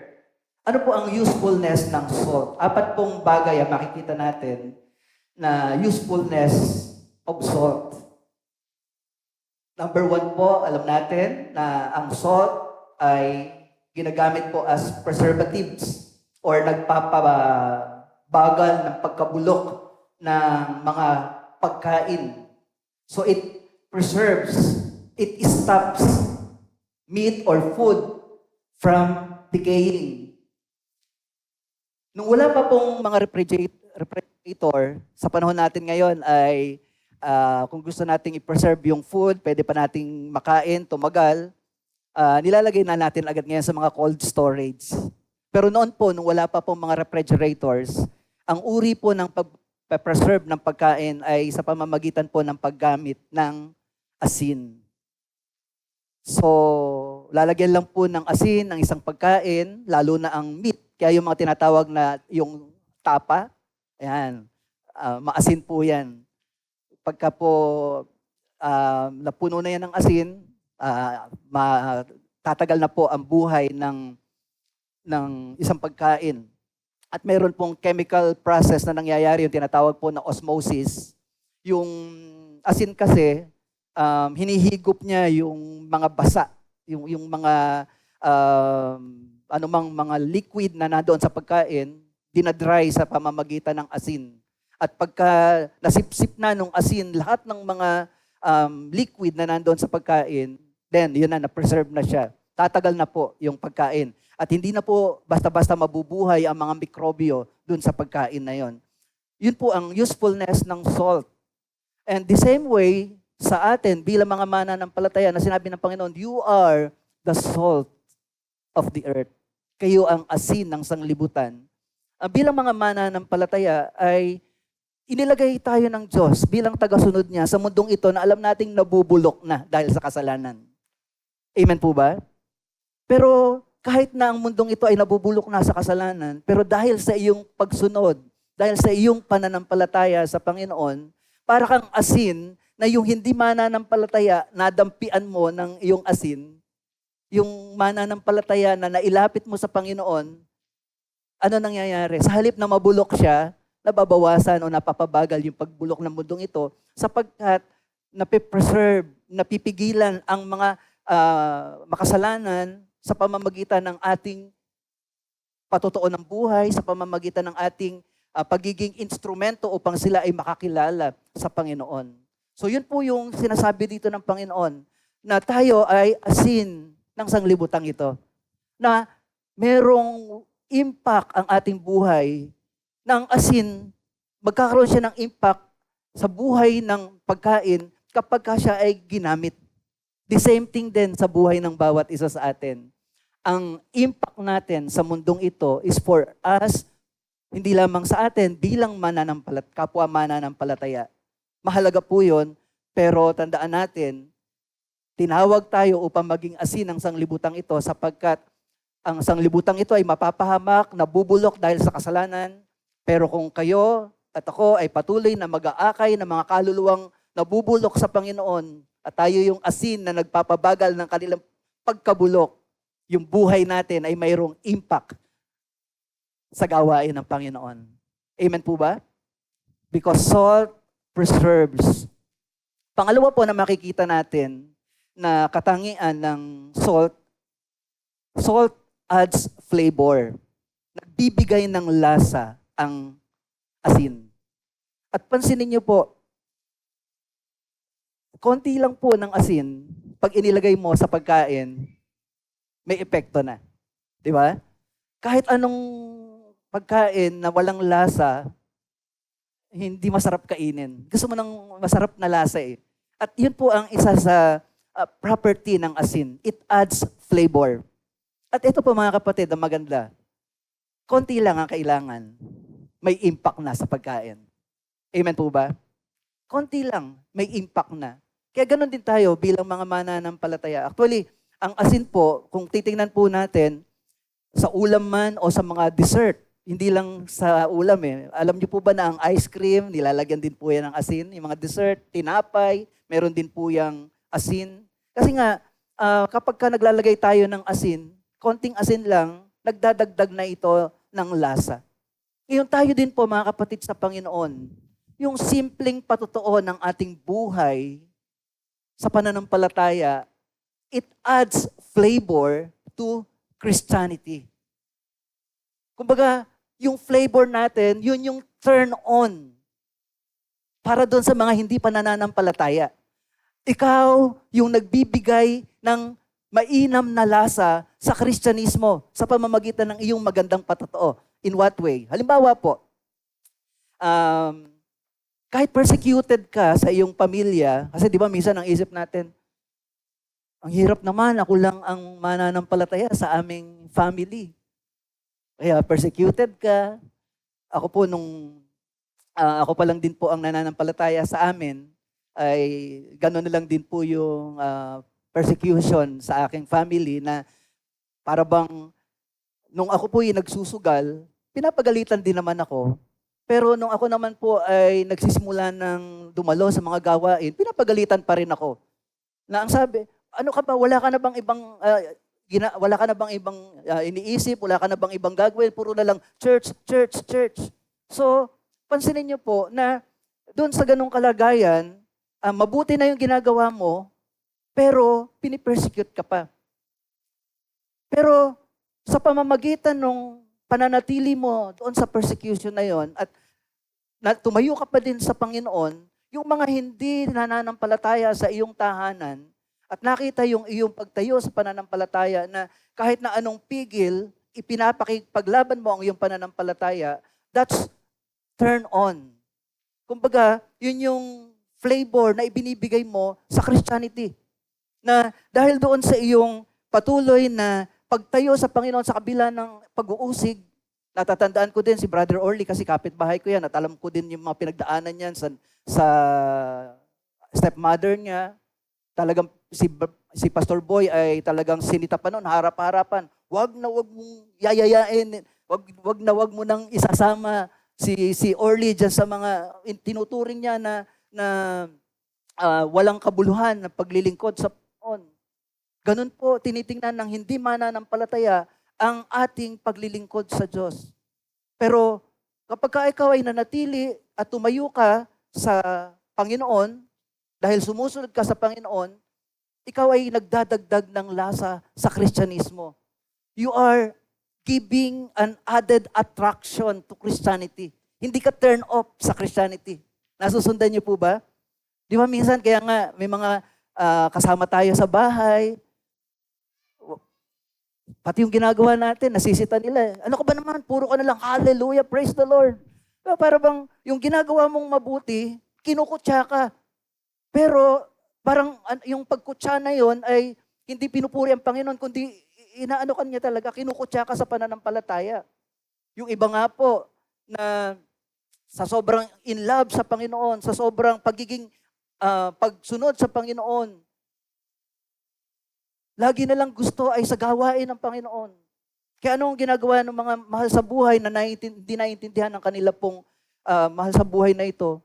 Ano po ang usefulness ng salt? 4 pong bagay ang makikita natin na usefulness of salt. Number 1 po, alam natin na ang salt ay ginagamit po as preservatives or nagpapabagal ng pagkabulok ng mga pagkain. So it preserves, it stops meat or food from decaying. Nung wala pa pong mga refrigerator, sa panahon natin ngayon ay kung gusto nating i-preserve yung food, pwede pa nating makain, tumagal, nilalagay na natin agad ngayon sa mga cold storage. Pero noon po, nung wala pa pong mga refrigerators, ang uri po ng pag-preserve ng pagkain ay sa pamamagitan po ng paggamit ng asin. So, lalagyan lang po ng asin ng isang pagkain, lalo na ang meat. Kaya yung mga tinatawag na yung tapa, ayan, maasin po yan. Pagka po napuno na yan ng asin, tatagal na po ang buhay ng isang pagkain. At mayroon pong chemical process na nangyayari, yung tinatawag po na osmosis. Yung asin kasi, hinihigop niya yung mga basa, yung mga anumang mga liquid na nandoon sa pagkain, dinadry sa pamamagitan ng asin. At pagka nasipsip na nung asin, lahat ng mga liquid na nandoon sa pagkain, then yun na, na-preserve na siya. Tatagal na po yung pagkain. At hindi na po basta-basta mabubuhay ang mga mikrobyo dun sa pagkain na yon. Yun po ang usefulness ng salt. And the same way, sa atin, bilang mga mananampalataya na sinabi ng Panginoon, you are the salt of the earth. Kayo ang asin ng sanglibutan. Bilang mga mananampalataya ay inilagay tayo ng Diyos bilang tagasunod niya sa mundong ito na alam nating nabubulok na dahil sa kasalanan. Amen po ba? Pero kahit na ang mundong ito ay nabubulok na sa kasalanan, pero dahil sa iyong pagsunod, dahil sa iyong pananampalataya sa Panginoon, para kang asin na yung hindi mananampalataya, nadampian mo ng iyong asin, yung mananampalataya na nailapit mo sa Panginoon, ano nangyayari? Sa halip na mabulok siya, nababawasan o napapabagal yung pagbulok ng mundong ito sapagkat napipreserve, napipigilan ang mga makasalanan sa pamamagitan ng ating patotoo ng buhay, sa pamamagitan ng ating pagiging instrumento upang sila ay makakilala sa Panginoon. So yun po yung sinasabi dito ng Panginoon, na tayo ay asin ng sanglibutang ito. Na merong impact ang ating buhay, na ang asin, magkakaroon siya ng impact sa buhay ng pagkain kapag siya ay ginamit. The same thing din sa buhay ng bawat isa sa atin. Ang impact natin sa mundong ito is for us, hindi lamang sa atin, bilang kapwa mananampalataya. Mahalaga po yun, pero tandaan natin, tinawag tayo upang maging asin ng sanglibutang ito sapagkat ang sanglibutang ito ay mapapahamak, nabubulok dahil sa kasalanan. Pero kung kayo at ako ay patuloy na mag-aakay ng mga kaluluwang nabubulok sa Panginoon at tayo yung asin na nagpapabagal ng kanilang pagkabulok, yung buhay natin ay mayroong impact sa gawain ng Panginoon. Amen po ba? Because salt preserves. Pangalawa po na makikita natin na katangian ng salt, salt adds flavor. Nagbibigay ng lasa ang asin. At pansinin niyo po, konti lang po ng asin, pag inilagay mo sa pagkain, may epekto na. Di ba? Kahit anong pagkain na walang lasa, hindi masarap kainin. Gusto mo ng masarap na lasa eh. At yun po ang isa sa property ng asin. It adds flavor. At ito po mga kapatid, ang maganda. Konti lang ang kailangan. May impact na sa pagkain. Amen po ba? Konti lang, may impact na. Kaya ganun din tayo bilang mga mananampalataya. Actually, ang asin po, kung titingnan po natin, sa ulam man o sa mga dessert, hindi lang sa ulam eh. Alam niyo po ba na ang ice cream, nilalagyan din po yan ng asin. Yung mga dessert, tinapay, meron din po yung asin. Kasi nga, kapag ka naglalagay tayo ng asin, konting asin lang, nagdadagdag na ito ng lasa. Yung tayo din po mga kapatid sa Panginoon, yung simpleng patotoo ng ating buhay sa pananampalataya, it adds flavor to Christianity. Kumbaga, yung flavor natin, yun yung turn on para doon sa mga hindi pa nananampalataya. Ikaw yung nagbibigay ng mainam na lasa sa Kristyanismo sa pamamagitan ng iyong magandang patotoo. In what way? Halimbawa po, kahit persecuted ka sa iyong pamilya, kasi di ba minsan ang isip natin, ang hirap naman, ako lang ang mananampalataya sa aming family. Kaya persecuted ka. Ako po ako pa lang din po ang nananampalataya sa amin, ay gano'n na lang din po yung persecution sa aking family na para bang nung ako po yung nagsusugal, pinapagalitan din naman ako. Pero nung ako naman po ay nagsisimula ng dumalo sa mga gawain, pinapagalitan pa rin ako. Na ang sabi, ano ka ba, wala ka na bang ibang iniisip, wala ka na bang ibang gagawin, puro na lang church, church, church. So, pansinin niyo po na doon sa ganung kalagayan, mabuti na yung ginagawa mo, pero pinipersecute ka pa. Pero sa pamamagitan ng pananatili mo doon sa persecution na yon at tumayo ka pa din sa Panginoon, yung mga hindi nananampalataya sa iyong tahanan at nakita yung iyong pagtayo sa pananampalataya na kahit na anong pigil, ipinapakipaglaban mo ang iyong pananampalataya, that's turn on. Kumbaga, yun yung flavor na ibinibigay mo sa Christianity. Na dahil doon sa iyong patuloy na pagtayo sa Panginoon sa kabila ng pag-uusig, natatandaan ko din si Brother Orly kasi kapitbahay ko yan at alam ko din yung mga pinagdaanan niyan sa stepmother niya. Talagang si Pastor Boy ay talagang sinita pa noon, harap-harapan. Wag mong yayayain, wag mo nang isasama si Orly dyan sa mga tinuturing niya na walang kabuluhan na paglilingkod sa Panginoon. Ganun po, tinitingnan ng hindi mananampalataya ang ating paglilingkod sa Diyos. Pero kapag ikaw ay nanatili at tumayo ka sa Panginoon, dahil sumusunod ka sa Panginoon, ikaw ay nagdadagdag ng lasa sa Kristyanismo. You are giving an added attraction to Christianity. Hindi ka turn off sa Christianity. Nasusundan niyo po ba? Di ba minsan, kaya nga may mga kasama tayo sa bahay, pati yung ginagawa natin, nasisita nila. Ano ka ba naman? Puro ka na lang, hallelujah, praise the Lord. Pero para bang yung ginagawa mong mabuti, kinukutya ka. Pero parang yung pagkutya na yon ay hindi pinupuri ang Panginoon, kundi inaano ka niya talaga, kinukutya ka sa pananampalataya. Yung iba nga po, na sa sobrang in love sa Panginoon, sa sobrang pagiging pagsunod sa Panginoon, lagi na lang gusto ay sa gawain ng Panginoon. Kaya ano ang ginagawa ng mga mahal sa buhay na hindi naiintindihan ng kanila pong mahal sa buhay na ito?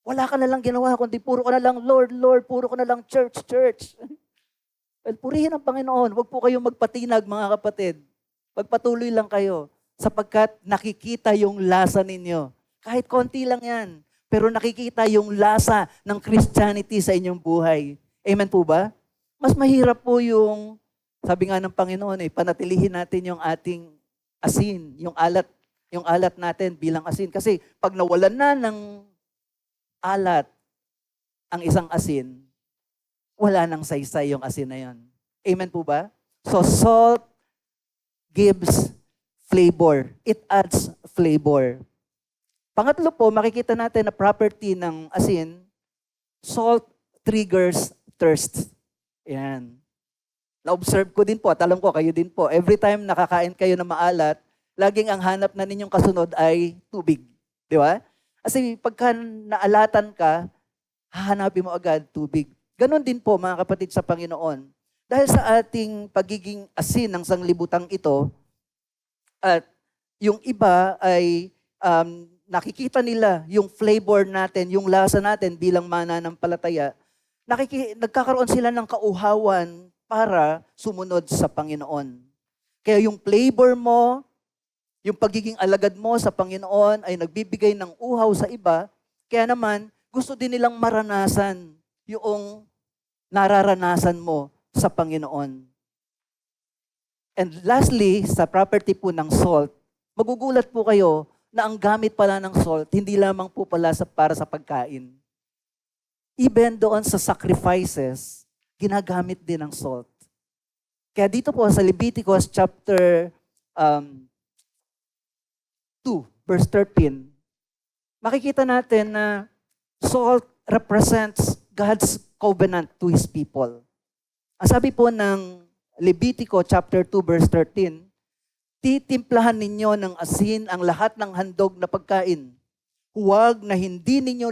Wala ka na lang ginawa, kundi puro ka na lang, Lord, Lord, puro ka na lang, church, church. Well, purihin ang Panginoon. Huwag po kayong magpatinag, mga kapatid. Pagpatuloy lang kayo, sapagkat nakikita yung lasa ninyo. Kahit konti lang yan, pero nakikita yung lasa ng Christianity sa inyong buhay. Amen po ba? Mas mahirap po yung, sabi nga ng Panginoon, panatilihin natin yung ating asin, yung alat natin bilang asin. Kasi pag nawalan na ng alat ang isang asin, wala nang saysay yung asin na yun. Amen po ba? So salt gives flavor. It adds flavor. Pangatlo po, makikita natin na property ng asin, salt triggers thirst. Yan. Na-observe ko din po, at alam ko kayo din po, every time nakakain kayo ng maalat, laging ang hanap na ninyong kasunod ay tubig. Di ba? Kasi pagka naalatan ka, hahanapin mo agad tubig. Ganon din po mga kapatid sa Panginoon. Dahil sa ating pagiging asin ng sanglibutang ito, at yung iba ay nakikita nila yung flavor natin, yung lasa natin bilang mananampalataya, nagkakaroon sila ng kauhawan para sumunod sa Panginoon. Kaya yung flavor mo, yung pagiging alagad mo sa Panginoon ay nagbibigay ng uhaw sa iba, kaya naman gusto din nilang maranasan yung nararanasan mo sa Panginoon. And lastly, sa property po ng salt, magugulat po kayo na ang gamit pala ng salt, hindi lamang po pala para sa pagkain. Even doon sa sacrifices, ginagamit din ang salt. Kaya dito po sa Leviticus chapter 2, verse 13, makikita natin na salt represents God's covenant to His people. Ang sabi po ng Levitico chapter 2, verse 13, titimplahan ninyo ng asin ang lahat ng handog na pagkain. Huwag na hindi ninyo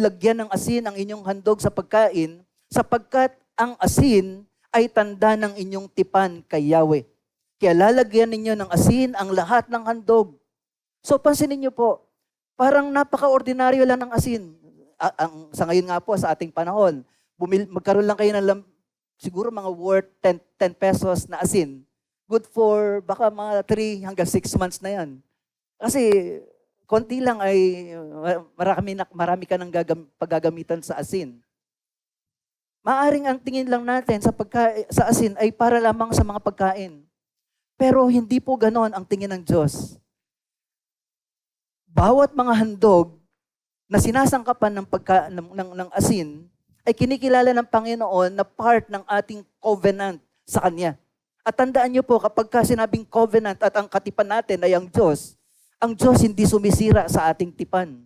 lagyan ng asin ang inyong handog sa pagkain, sapagkat ang asin ay tanda ng inyong tipan kay Yahweh. Kaya lalagyan ninyo ng asin ang lahat ng handog. So pansinin niyo po, parang napaka-ordinaryo lang ng asin. Sa ngayon nga po, sa ating panahon, magkaroon lang kayo ng siguro mga worth 10 pesos na asin. Good for baka mga 3 hanggang 6 months na yan. Kasi konti lang ay marami ka ng paggagamitan sa asin. Maaring ang tingin lang natin sa asin ay para lamang sa mga pagkain. Pero hindi po ganon ang tingin ng Diyos. Bawat mga handog na sinasangkapan ng asin ay kinikilala ng Panginoon na part ng ating covenant sa Kanya. At tandaan niyo po, kapag sinabing covenant at ang katipan natin ay ang Diyos hindi sumisira sa ating tipan.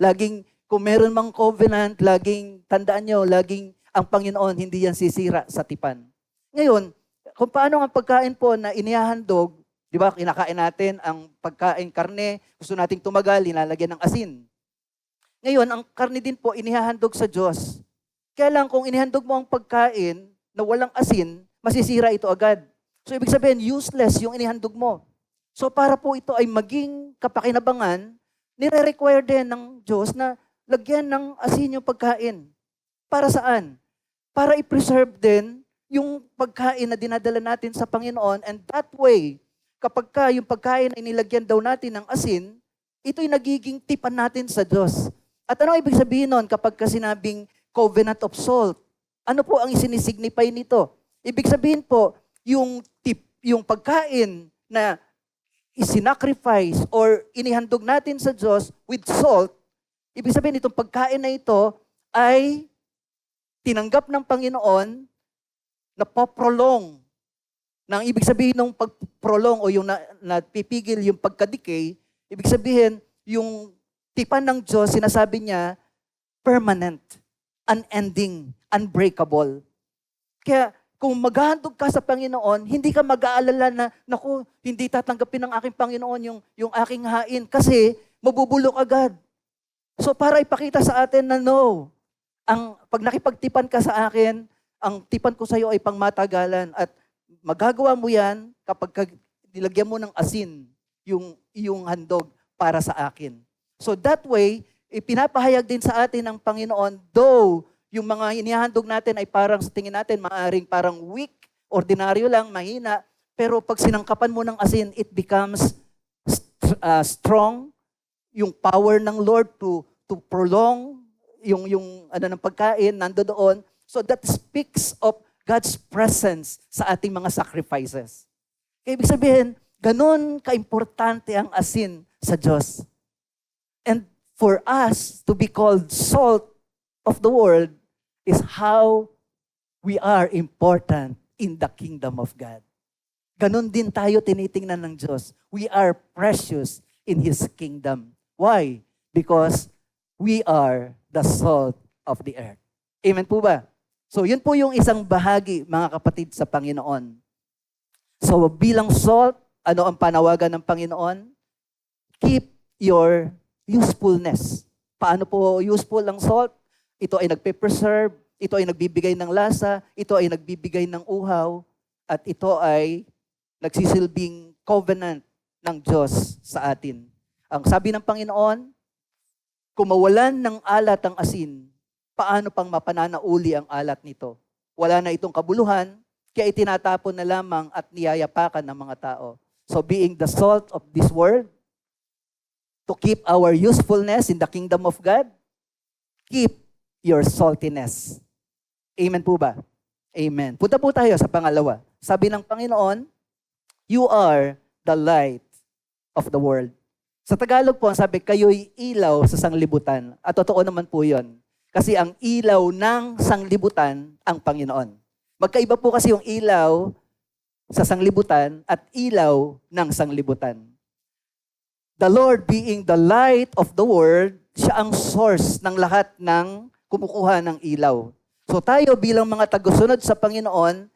Laging, kung meron mang covenant, laging, tandaan niyo, laging ang Panginoon hindi yan sisira sa tipan. Ngayon, kung paano ang pagkain po na inihahandog, di ba, kinakain natin ang pagkain karne, gusto nating tumagal, linalagyan ng asin. Ngayon, ang karne din po inihahandog sa Diyos. Kaya lang kung inihandog mo ang pagkain na walang asin, masisira ito agad. So, ibig sabihin, useless yung inihandog mo. So, para po ito ay maging kapakinabangan, nire-require din ng Diyos na lagyan ng asin yung pagkain. Para saan? Para i-preserve din yung pagkain na dinadala natin sa Panginoon, and that way, kapag yung pagkain ay nilagyan daw natin ng asin, ito'y nagiging tipan natin sa Diyos. At ano ibig sabihin nun kapag sinabing covenant of salt? Ano po ang isinisignify nito? Ibig sabihin po, yung pagkain na isinacrifice or inihandog natin sa Diyos with salt, ibig sabihin itong pagkain na ito ay tinanggap ng Panginoon na poprolong. Nang ibig sabihin ng pagprolong o yung napipigil yung pagkadikay, ibig sabihin yung tipan ng Diyos, sinasabi niya, permanent, unending, unbreakable. Kaya kung maghahandog ka sa Panginoon, hindi ka mag-aalala na, naku, hindi tatanggapin ng aking Panginoon yung aking hain kasi mabubulok agad. So para ipakita sa atin na no, pag nakipagtipan ka sa akin, ang tipan ko sa iyo ay pangmatagalan at magagawa mo yan kapag nilagyan mo ng asin yung handog para sa akin. So that way, ipinapahayag din sa atin ng Panginoon, though yung mga inihandog natin ay parang sa tingin natin maaring parang weak, ordinaryo lang, mahina, pero pag sinangkapan mo ng asin, it becomes strong, yung power ng Lord to prolong yung ng pagkain nando doon. So that speaks of God's presence sa ating mga sacrifices. Kaya ibig sabihin, ganun kaimportante ang asin sa Diyos. And for us to be called salt of the world is how we are important in the kingdom of God. Ganun din tayo tinitingnan ng Diyos. We are precious in His kingdom. Why? Because we are the salt of the earth. Amen po ba? So yun po yung isang bahagi, mga kapatid, sa Panginoon. So bilang salt, ano ang panawagan ng Panginoon? Keep your usefulness. Paano po useful ang salt? Ito ay nagpe-preserve, ito ay nagbibigay ng lasa, ito ay nagbibigay ng uhaw, at ito ay nagsisilbing covenant ng Diyos sa atin. Ang sabi ng Panginoon, kung mawalan ng alat ang asin, paano pang mapananauli ang alat nito? Wala na itong kabuluhan, kaya itinatapon na lamang at niyayapakan ng mga tao. So being the salt of this world, to keep our usefulness in the kingdom of God, keep your saltiness. Amen po ba? Amen. Punta po tayo sa pangalawa. Sabi ng Panginoon, you are the light of the world. Sa Tagalog po, sabi, kayo'y ilaw sa sanglibutan. At totoo naman po yun. Kasi ang ilaw ng sanglibutan ang Panginoon. Magkaiba po kasi yung ilaw sa sanglibutan at ilaw ng sanglibutan. The Lord being the light of the world, siya ang source ng lahat ng kumukuha ng ilaw. So tayo bilang mga tagusunod sa Panginoon,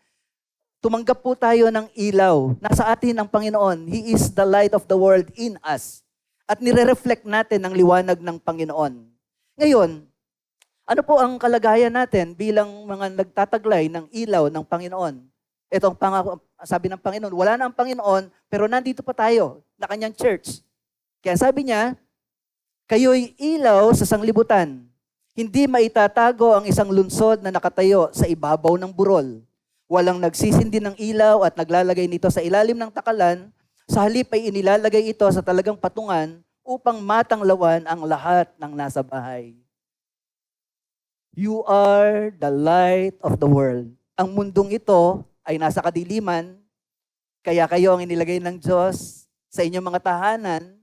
tumanggap po tayo ng ilaw. Nasa atin ang Panginoon. He is the light of the world in us. At nire-reflect natin ang liwanag ng Panginoon. Ngayon, ano po ang kalagayan natin bilang mga nagtataglay ng ilaw ng Panginoon? Ito ang sabi ng Panginoon, wala na ang Panginoon, pero nandito pa tayo, na kanyang church. Kaya sabi niya, kayo'y ilaw sa sanglibutan. Hindi maitatago ang isang lunsod na nakatayo sa ibabaw ng burol. Walang nagsisindi ng ilaw at naglalagay nito sa ilalim ng takalan. Sa halip ay inilalagay ito sa talagang patungan upang matanglawan ang lahat ng nasa bahay. You are the light of the world. Ang mundong ito ay nasa kadiliman, kaya kayo ang inilagay ng Diyos sa inyong mga tahanan.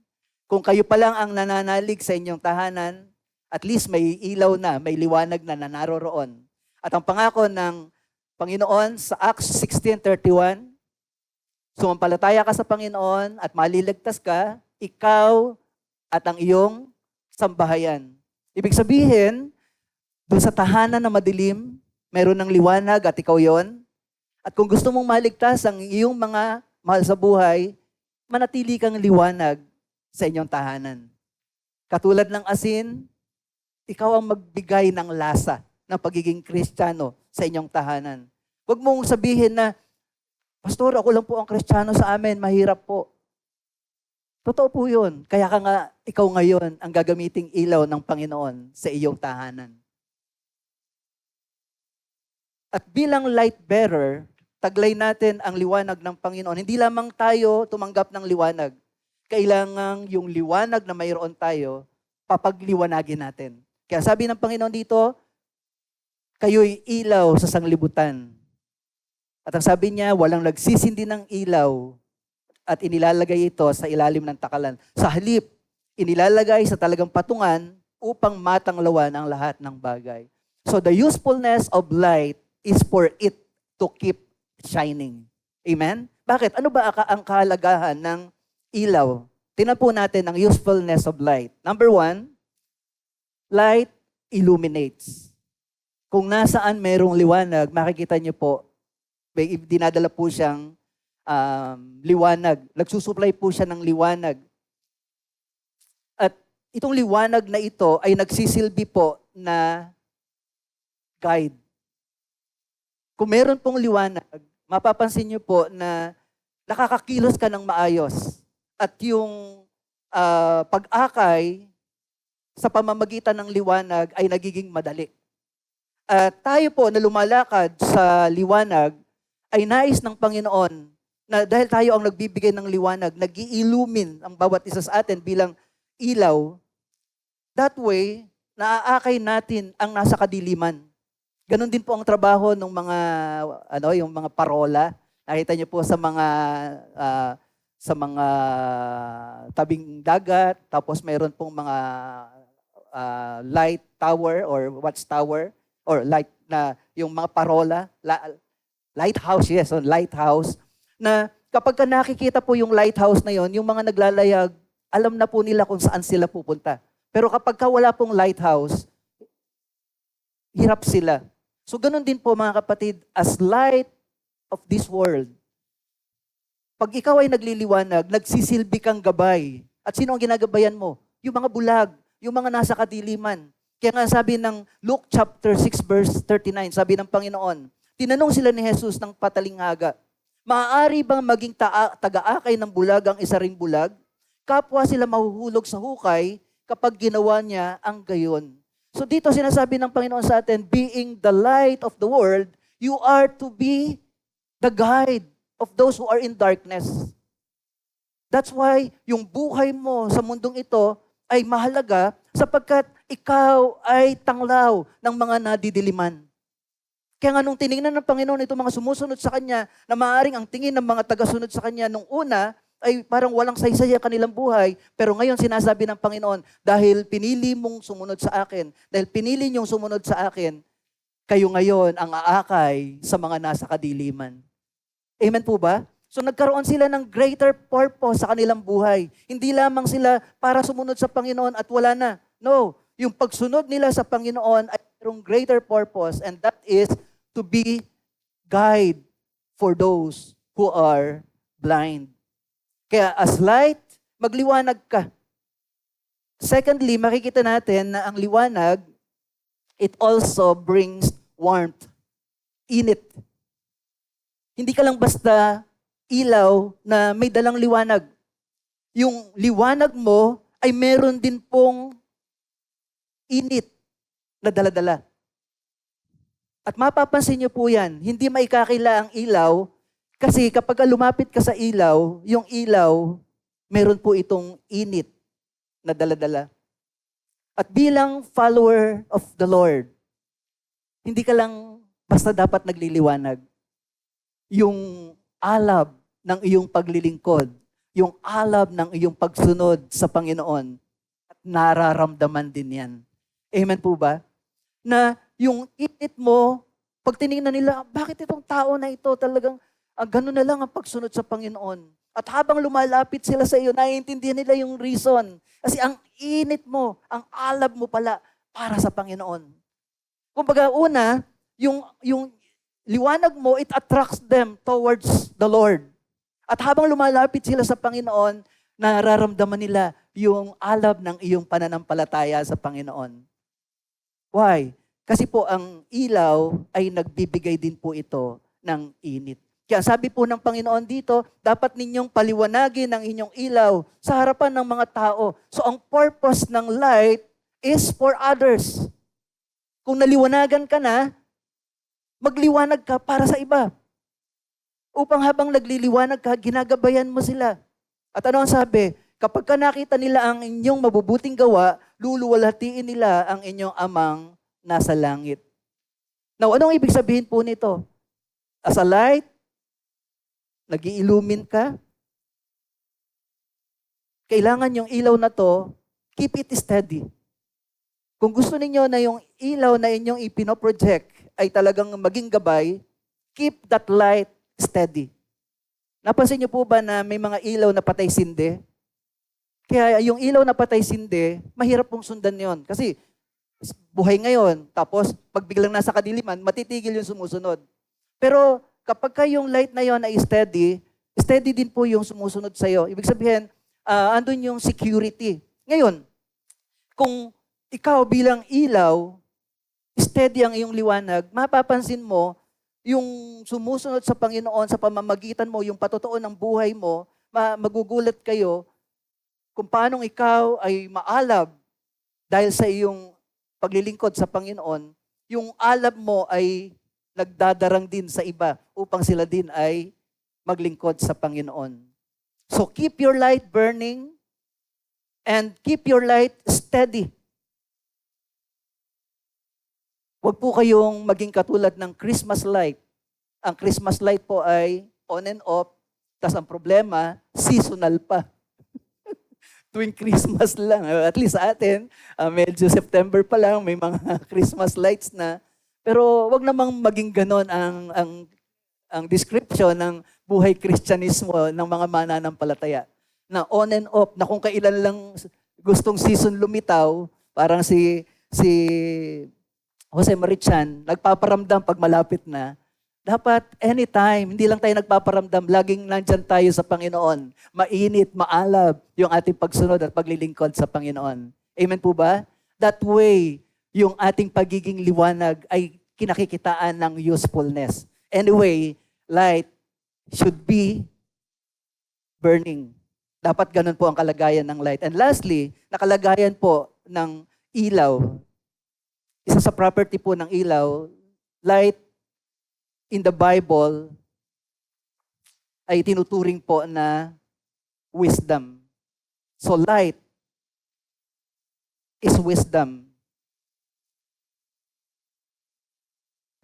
Kung kayo pa lang ang nananalig sa inyong tahanan, at least may ilaw na, may liwanag na naroroon. At ang pangako ng Panginoon sa Acts 16:31, sumampalataya ka sa Panginoon at maliligtas ka, ikaw at ang iyong sambahayan. Ibig sabihin, doon sa tahanan na madilim, mayroon ng liwanag at ikaw yon. At kung gusto mong maligtas ang iyong mga mahal sa buhay, manatili kang liwanag sa inyong tahanan. Katulad ng asin, ikaw ang magbigay ng lasa ng pagiging Kristiyano sa inyong tahanan. Huwag mong sabihin na, Pastor, ako lang po ang Kristiyano sa amin, mahirap po. Totoo po yun. Kaya ka nga, ikaw ngayon ang gagamiting ilaw ng Panginoon sa iyong tahanan. At bilang light bearer, taglay natin ang liwanag ng Panginoon. Hindi lamang tayo tumanggap ng liwanag. Kailangan yung liwanag na mayroon tayo, papagliwanagin natin. Kaya sabi ng Panginoon dito, kayo'y ilaw sa sanglibutan. At ang sabi niya, walang nagsisindi ng ilaw at inilalagay ito sa ilalim ng takalan. Sa halip, inilalagay sa talagang patungan upang matanglawan ang lahat ng bagay. So the usefulness of light is for it to keep shining. Amen? Bakit? Ano ba ang kahalagahan ng ilaw? Tingnan po natin ang usefulness of light. Number 1, light illuminates. Kung nasaan mayroong liwanag, makikita niyo po, may dinadala po siyang liwanag. Nagsusupply po siya ng liwanag. At itong liwanag na ito ay nagsisilbi po na guide. Kung meron pong liwanag, mapapansin niyo po na nakakakilos ka ng maayos. At yung pag-akay sa pamamagitan ng liwanag ay nagiging madali. Tayo po na lumalakad sa liwanag ay nais ng Panginoon na dahil tayo ang nagbibigay ng liwanag, nag-i-illumine ang bawat isa sa atin bilang ilaw. That way, naaakay natin ang nasa kadiliman. Ganon din po ang trabaho ng mga yung mga parola. Nakita niyo po sa mga tabing dagat, tapos mayroon pong mga light tower or watchtower or light na yung mga parola, lighthouse, yes, lighthouse, na kapag ka nakikita po yung lighthouse na yon, yung mga naglalayag, alam na po nila kung saan sila pupunta. Pero kapag ka wala pong lighthouse, hirap sila. So ganun din po mga kapatid, as light of this world, pag ikaw ay nagliliwanag, nagsisilbi kang gabay. At sino ang ginagabayan mo? Yung mga bulag, yung mga nasa kadiliman. Kaya nga sabi ng Luke chapter 6 verse 39, sabi ng Panginoon, tinanong sila ni Jesus ng patalinghaga, maaari bang maging taga-akay ng bulag ang isa ring bulag? Kapwa sila mahuhulog sa hukay kapag ginawa niya ang gayon. So dito sinasabi ng Panginoon sa atin, being the light of the world, you are to be the guide of those who are in darkness. That's why yung buhay mo sa mundong ito ay mahalaga sapagkat ikaw ay tanglaw ng mga nadidiliman. Kaya nga nung tinignan ng Panginoon itong mga sumusunod sa Kanya, na maaaring ang tingin ng mga tagasunod sa Kanya nung una ay parang walang saysay ang kanilang buhay, pero ngayon sinasabi ng Panginoon, dahil pinili mong sumunod sa akin, dahil pinili niyong sumunod sa akin, kayo ngayon ang aakay sa mga nasa kadiliman. Amen po ba? So nagkaroon sila ng greater purpose sa kanilang buhay. Hindi lamang sila para sumunod sa Panginoon at wala na. No, yung pagsunod nila sa Panginoon ay mayroong greater purpose, and that is to be guide for those who are blind. Kaya as light, magliwanag ka. Secondly, makikita natin na ang liwanag, it also brings warmth, init. Hindi ka lang basta ilaw na may dalang liwanag. Yung liwanag mo ay meron din pong init na daladala. At mapapansin niyo po yan, hindi maikakila ang ilaw kasi kapag lumapit ka sa ilaw, yung ilaw, meron po itong init na daladala. At bilang follower of the Lord, hindi ka lang basta dapat nagliliwanag. Yung alab ng iyong paglilingkod, yung alab ng iyong pagsunod sa Panginoon, at nararamdaman din yan. Amen po ba? Na yung init mo, pag tinignan nila, bakit itong tao na ito talagang gano'n na lang ang pagsunod sa Panginoon. At habang lumalapit sila sa iyo, naiintindihan nila yung reason. Kasi ang init mo, ang alab mo pala para sa Panginoon. Kumbaga una, yung liwanag mo, it attracts them towards the Lord. At habang lumalapit sila sa Panginoon, nararamdaman nila yung alab ng iyong pananampalataya sa Panginoon. Why? Kasi po ang ilaw ay nagbibigay din po ito ng init. Kaya sabi po ng Panginoon dito, dapat ninyong paliwanagin ang inyong ilaw sa harapan ng mga tao. So ang purpose ng light is for others. Kung naliwanagan ka na, Magliwanag ka para sa iba. Upang habang nagliliwanag ka, ginagabayan mo sila. At ano ang sabi? Kapag ka nakita nila ang inyong mabubuting gawa, luluwalhatiin nila ang inyong amang nasa langit. Now, anong ibig sabihin po nito? As a light, nag-i-illumine ka. Kailangan yung ilaw na to, keep it steady. Kung gusto ninyo na yung ilaw na inyong ipinoproject ay talagang maging gabay, keep that light steady. Napansin niyo po ba na may mga ilaw na patay-sindi? Kaya yung ilaw na patay-sindi, mahirap pong sundan yon. Kasi buhay ngayon, tapos pag biglang nasa kadiliman, matitigil yung sumusunod. Pero kapag yung light na yon ay steady, steady din po yung sumusunod sa'yo. Ibig sabihin, andun yung security. Ngayon, kung ikaw bilang ilaw, steady ang iyong liwanag, mapapansin mo, yung sumusunod sa Panginoon, sa pamamagitan mo, yung patotoo ng buhay mo, magugulat kayo kung paano ikaw ay maalab dahil sa iyong paglilingkod sa Panginoon, yung alab mo ay nagdadarang din sa iba upang sila din ay maglingkod sa Panginoon. So keep your light burning and keep your light steady. Huwag po kayong maging katulad ng Christmas light. Ang Christmas light po ay on and off, tas ang problema, seasonal pa. Tuwing Christmas lang. At least sa atin, medyo September pa lang, may mga Christmas lights na. Pero wag namang maging ganon ang description ng buhay Kristyanismo ng mga mananampalataya. Na on and off, na kung kailan lang gustong season lumitaw, parang si Jose Marichan, nagpaparamdam pag malapit na. Dapat anytime, hindi lang tayo nagpaparamdam, laging nandyan tayo sa Panginoon. Mainit, maalab yung ating pagsunod at paglilingkod sa Panginoon. Amen po ba? That way, yung ating pagiging liwanag ay kinakikitaan ng usefulness. Anyway, light should be burning. Dapat ganun po ang kalagayan ng light. And lastly, nakalagayan po ng ilaw. Isa sa property po ng ilaw, light in the Bible ay tinuturing po na wisdom. So light is wisdom.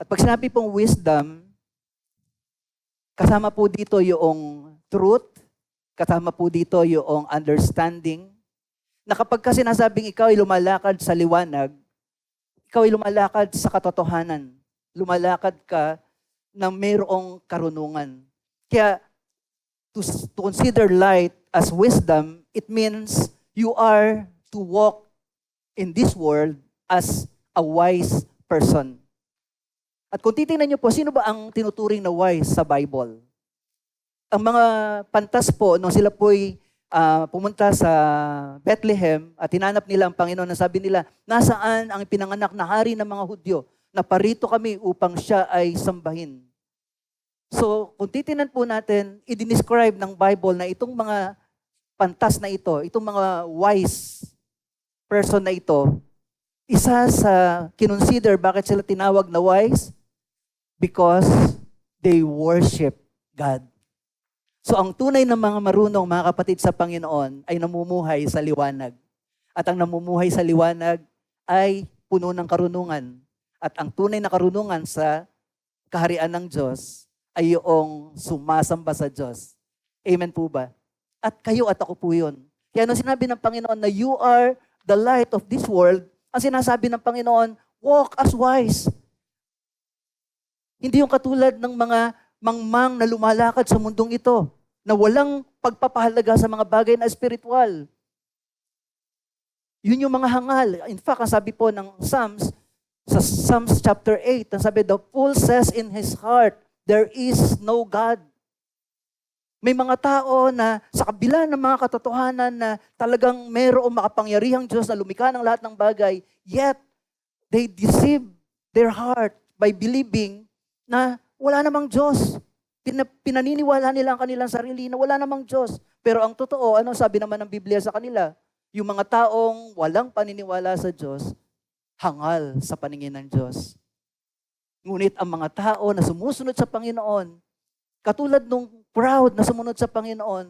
At pag sinabi pong wisdom, kasama po dito yung truth, kasama po dito yung understanding, na kapag kasi nasabing ikaw ay lumalakad sa liwanag, ikaw ay lumalakad sa katotohanan. Lumalakad ka na mayroong karunungan. Kaya, to consider light as wisdom, it means you are to walk in this world as a wise person. At kung titingnan niyo po, sino ba ang tinuturing na wise sa Bible? Ang mga pantas po, nung sila po'y pumunta sa Bethlehem at hinanap nila ang Panginoon, na sabi nila, nasaan ang pinanganak na hari ng mga Hudyo? Na parito kami upang siya ay sambahin. So, kung titingnan po natin, i-describe ng Bible na itong mga pantas na ito, itong mga wise person na ito, isa sa kinonsider bakit sila tinawag na wise? Because they worship God. So ang tunay na mga marunong, mga kapatid sa Panginoon, ay namumuhay sa liwanag. At ang namumuhay sa liwanag ay puno ng karunungan. At ang tunay na karunungan sa kaharian ng Diyos ay yung sumasamba sa Diyos. Amen po ba? At kayo at ako po yun. Kaya nung sinabi ng Panginoon na you are the light of this world, ang sinasabi ng Panginoon, walk as wise. Hindi yung katulad ng mga mangmang na lumalakad sa mundong ito, na walang pagpapahalaga sa mga bagay na espiritual. Yun yung mga hangal. In fact, ang sabi po ng Psalms, sa Psalms chapter 8, ang sabi, the fool says in his heart, there is no God. May mga tao na sa kabila ng mga katotohanan na talagang mayroong makapangyarihang Diyos na lumikha ng lahat ng bagay, yet they deceive their heart by believing na wala namang Diyos. Pinaniniwala nila ang kanilang sarili na wala namang Diyos. Pero ang totoo, ano sabi naman ng Biblia sa kanila? Yung mga taong walang paniniwala sa Diyos, hangal sa paningin ng Diyos. Ngunit ang mga tao na sumusunod sa Panginoon, katulad nung proud na sumunod sa Panginoon,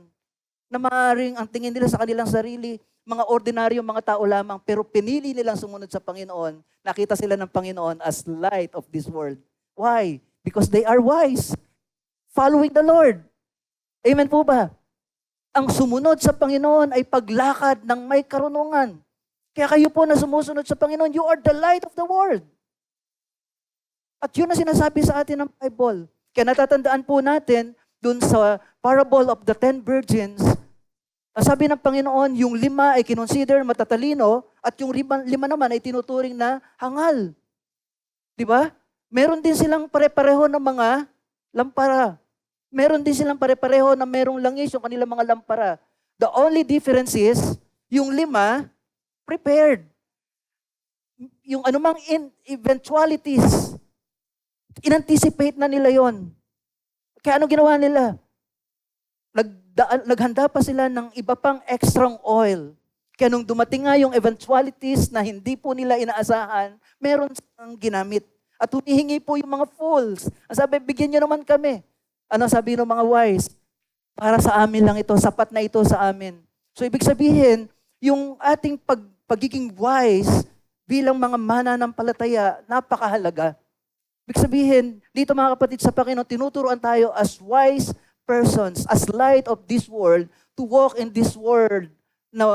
na maaaring ang tingin nila sa kanilang sarili, mga ordinaryong mga tao lamang, pero pinili nilang sumunod sa Panginoon, nakita sila ng Panginoon as light of this world. Why? Because they are wise, following the Lord. Amen po ba? Ang sumunod sa Panginoon ay paglakad ng may karunungan. Kaya kayo po na sumusunod sa Panginoon, you are the light of the world. At yun ang sinasabi sa atin ng Bible. Kaya natatandaan po natin, dun sa parable of the 10 virgins, ang sabi ng Panginoon, yung 5 ay kinonsider matatalino at yung 5 naman ay tinuturing na hangal. Di ba? Meron din silang pare-pareho ng mga lampara. Meron din silang pare-pareho na merong langis yung kanilang mga lampara. The only difference is, yung 5, prepared. Yung anumang eventualities, in-anticipate na nila yon. Kaya ano ginawa nila? Naghanda pa sila ng iba pang extra oil. Kaya nung dumating nga yung eventualities na hindi po nila inaasahan, meron silang ginamit. At humihingi po yung mga fools. Ang sabi, bigyan nyo naman kami. Ano sabi ng mga wise? Para sa amin lang ito, sapat na ito sa amin. So ibig sabihin, yung ating pagiging wise bilang mga mananampalataya, napakahalaga. Ibig sabihin, dito mga kapatid sa Panginoon, tinuturuan tayo as wise persons, as light of this world, to walk in this world na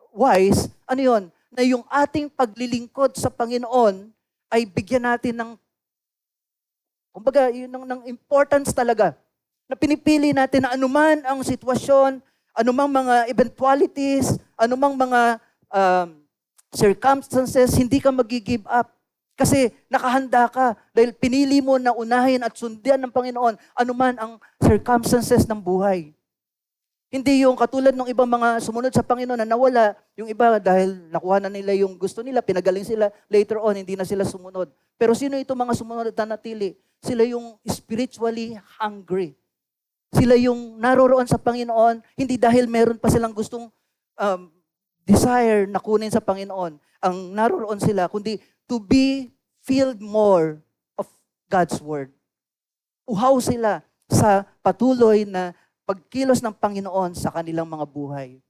wise. Ano yun? Na yung ating paglilingkod sa Panginoon ay bigyan natin ng, kumbaga, yun ng importance talaga. Na pinipili natin na anuman ang sitwasyon, anumang mga eventualities, anumang mga circumstances, hindi ka mag-give up. Kasi nakahanda ka dahil pinili mo na unahin at sundan ng Panginoon anuman ang circumstances ng buhay. Hindi yung katulad ng ibang mga sumunod sa Panginoon na nawala, yung iba dahil nakuha na nila yung gusto nila, pinagaling sila, later on hindi na sila sumunod. Pero sino itong mga sumunod at nanatili? Sila yung spiritually hungry. Sila yung naroroon sa Panginoon, hindi dahil meron pa silang gustong desire na kunin sa Panginoon. Ang naroroon sila, kundi to be filled more of God's Word. Uhaw sila sa patuloy na pagkilos ng Panginoon sa kanilang mga buhay.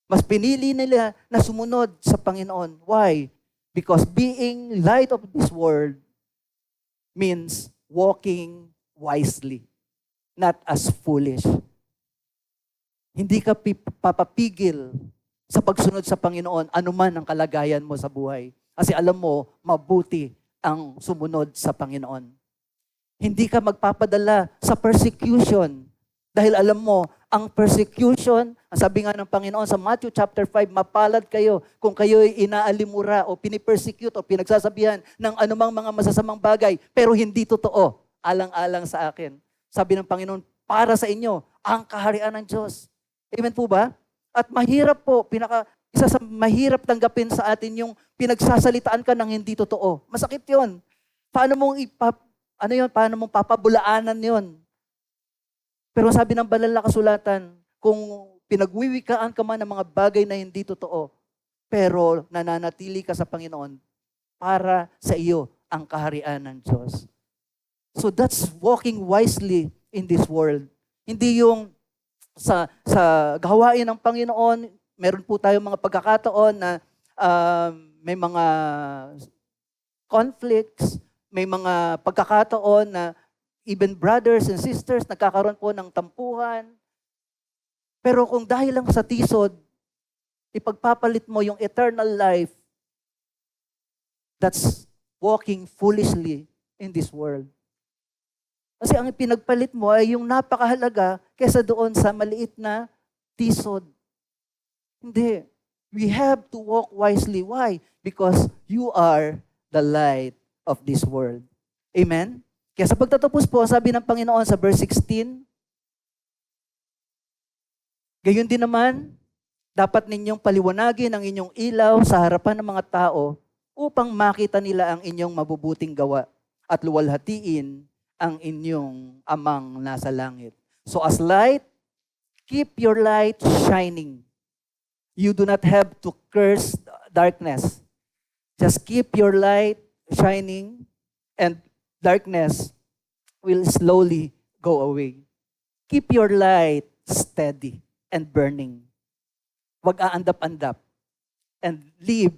Mas pinili nila na sumunod sa Panginoon. Why? Because being light of this world means walking wisely, not as foolish. Hindi ka papapigil sa pagsunod sa Panginoon anuman ang kalagayan mo sa buhay. Kasi alam mo, mabuti ang sumunod sa Panginoon. Hindi ka magpapadala sa persecution. Dahil alam mo, ang persecution, ang sabi nga ng Panginoon sa Matthew chapter 5, mapalad kayo kung kayo'y inaalimura o pinipersecute o pinagsasabihan ng anumang mga masasamang bagay, pero hindi totoo, alang-alang sa akin. Sabi ng Panginoon, para sa inyo, ang kaharian ng Diyos. Amen po ba? At mahirap po, isa sa mahirap tanggapin sa atin yung pinagsasalitaan ka ng hindi totoo. Masakit yun. Paano mong papabulaanan yun? Pero sabi ng banal na kasulatan, kung pinagwiwikaan ka man ng mga bagay na hindi totoo, pero nananatili ka sa Panginoon, para sa iyo ang kaharian ng Diyos. So that's walking wisely in this world. Hindi yung sa gawain ng Panginoon, meron po tayong mga pagkakataon na may mga conflicts, may mga pagkakataon na even brothers and sisters nagkakaroon po ng tampuhan. Pero kung dahil lang sa tisod, ipagpapalit mo yung eternal life, that's walking foolishly in this world. Kasi ang pinagpalit mo ay yung napakahalaga kaysa doon sa maliit na tisod. Hindi. We have to walk wisely. Why? Because you are the light of this world. Amen? Kaya sa pagtatapos po, sabi ng Panginoon sa verse 16, gayon din naman, dapat ninyong paliwanagin ang inyong ilaw sa harapan ng mga tao upang makita nila ang inyong mabubuting gawa at luwalhatiin ang inyong amang nasa langit. So as light, keep your light shining. You do not have to curse darkness. Just keep your light shining and darkness will slowly go away. Keep your light steady and burning. Huwag aandap-andap. And live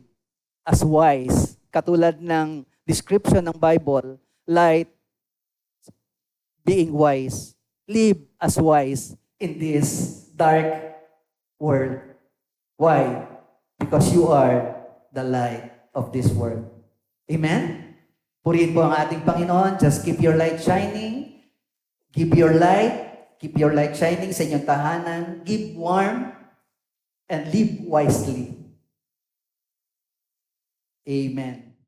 as wise. Katulad ng description ng Bible, light, being wise. Live as wise in this dark world. Why? Because you are the light of this world. Amen? Purihin po ang ating Panginoon. Just keep your light shining. Keep your light shining sa inyong tahanan. Give warm and live wisely. Amen.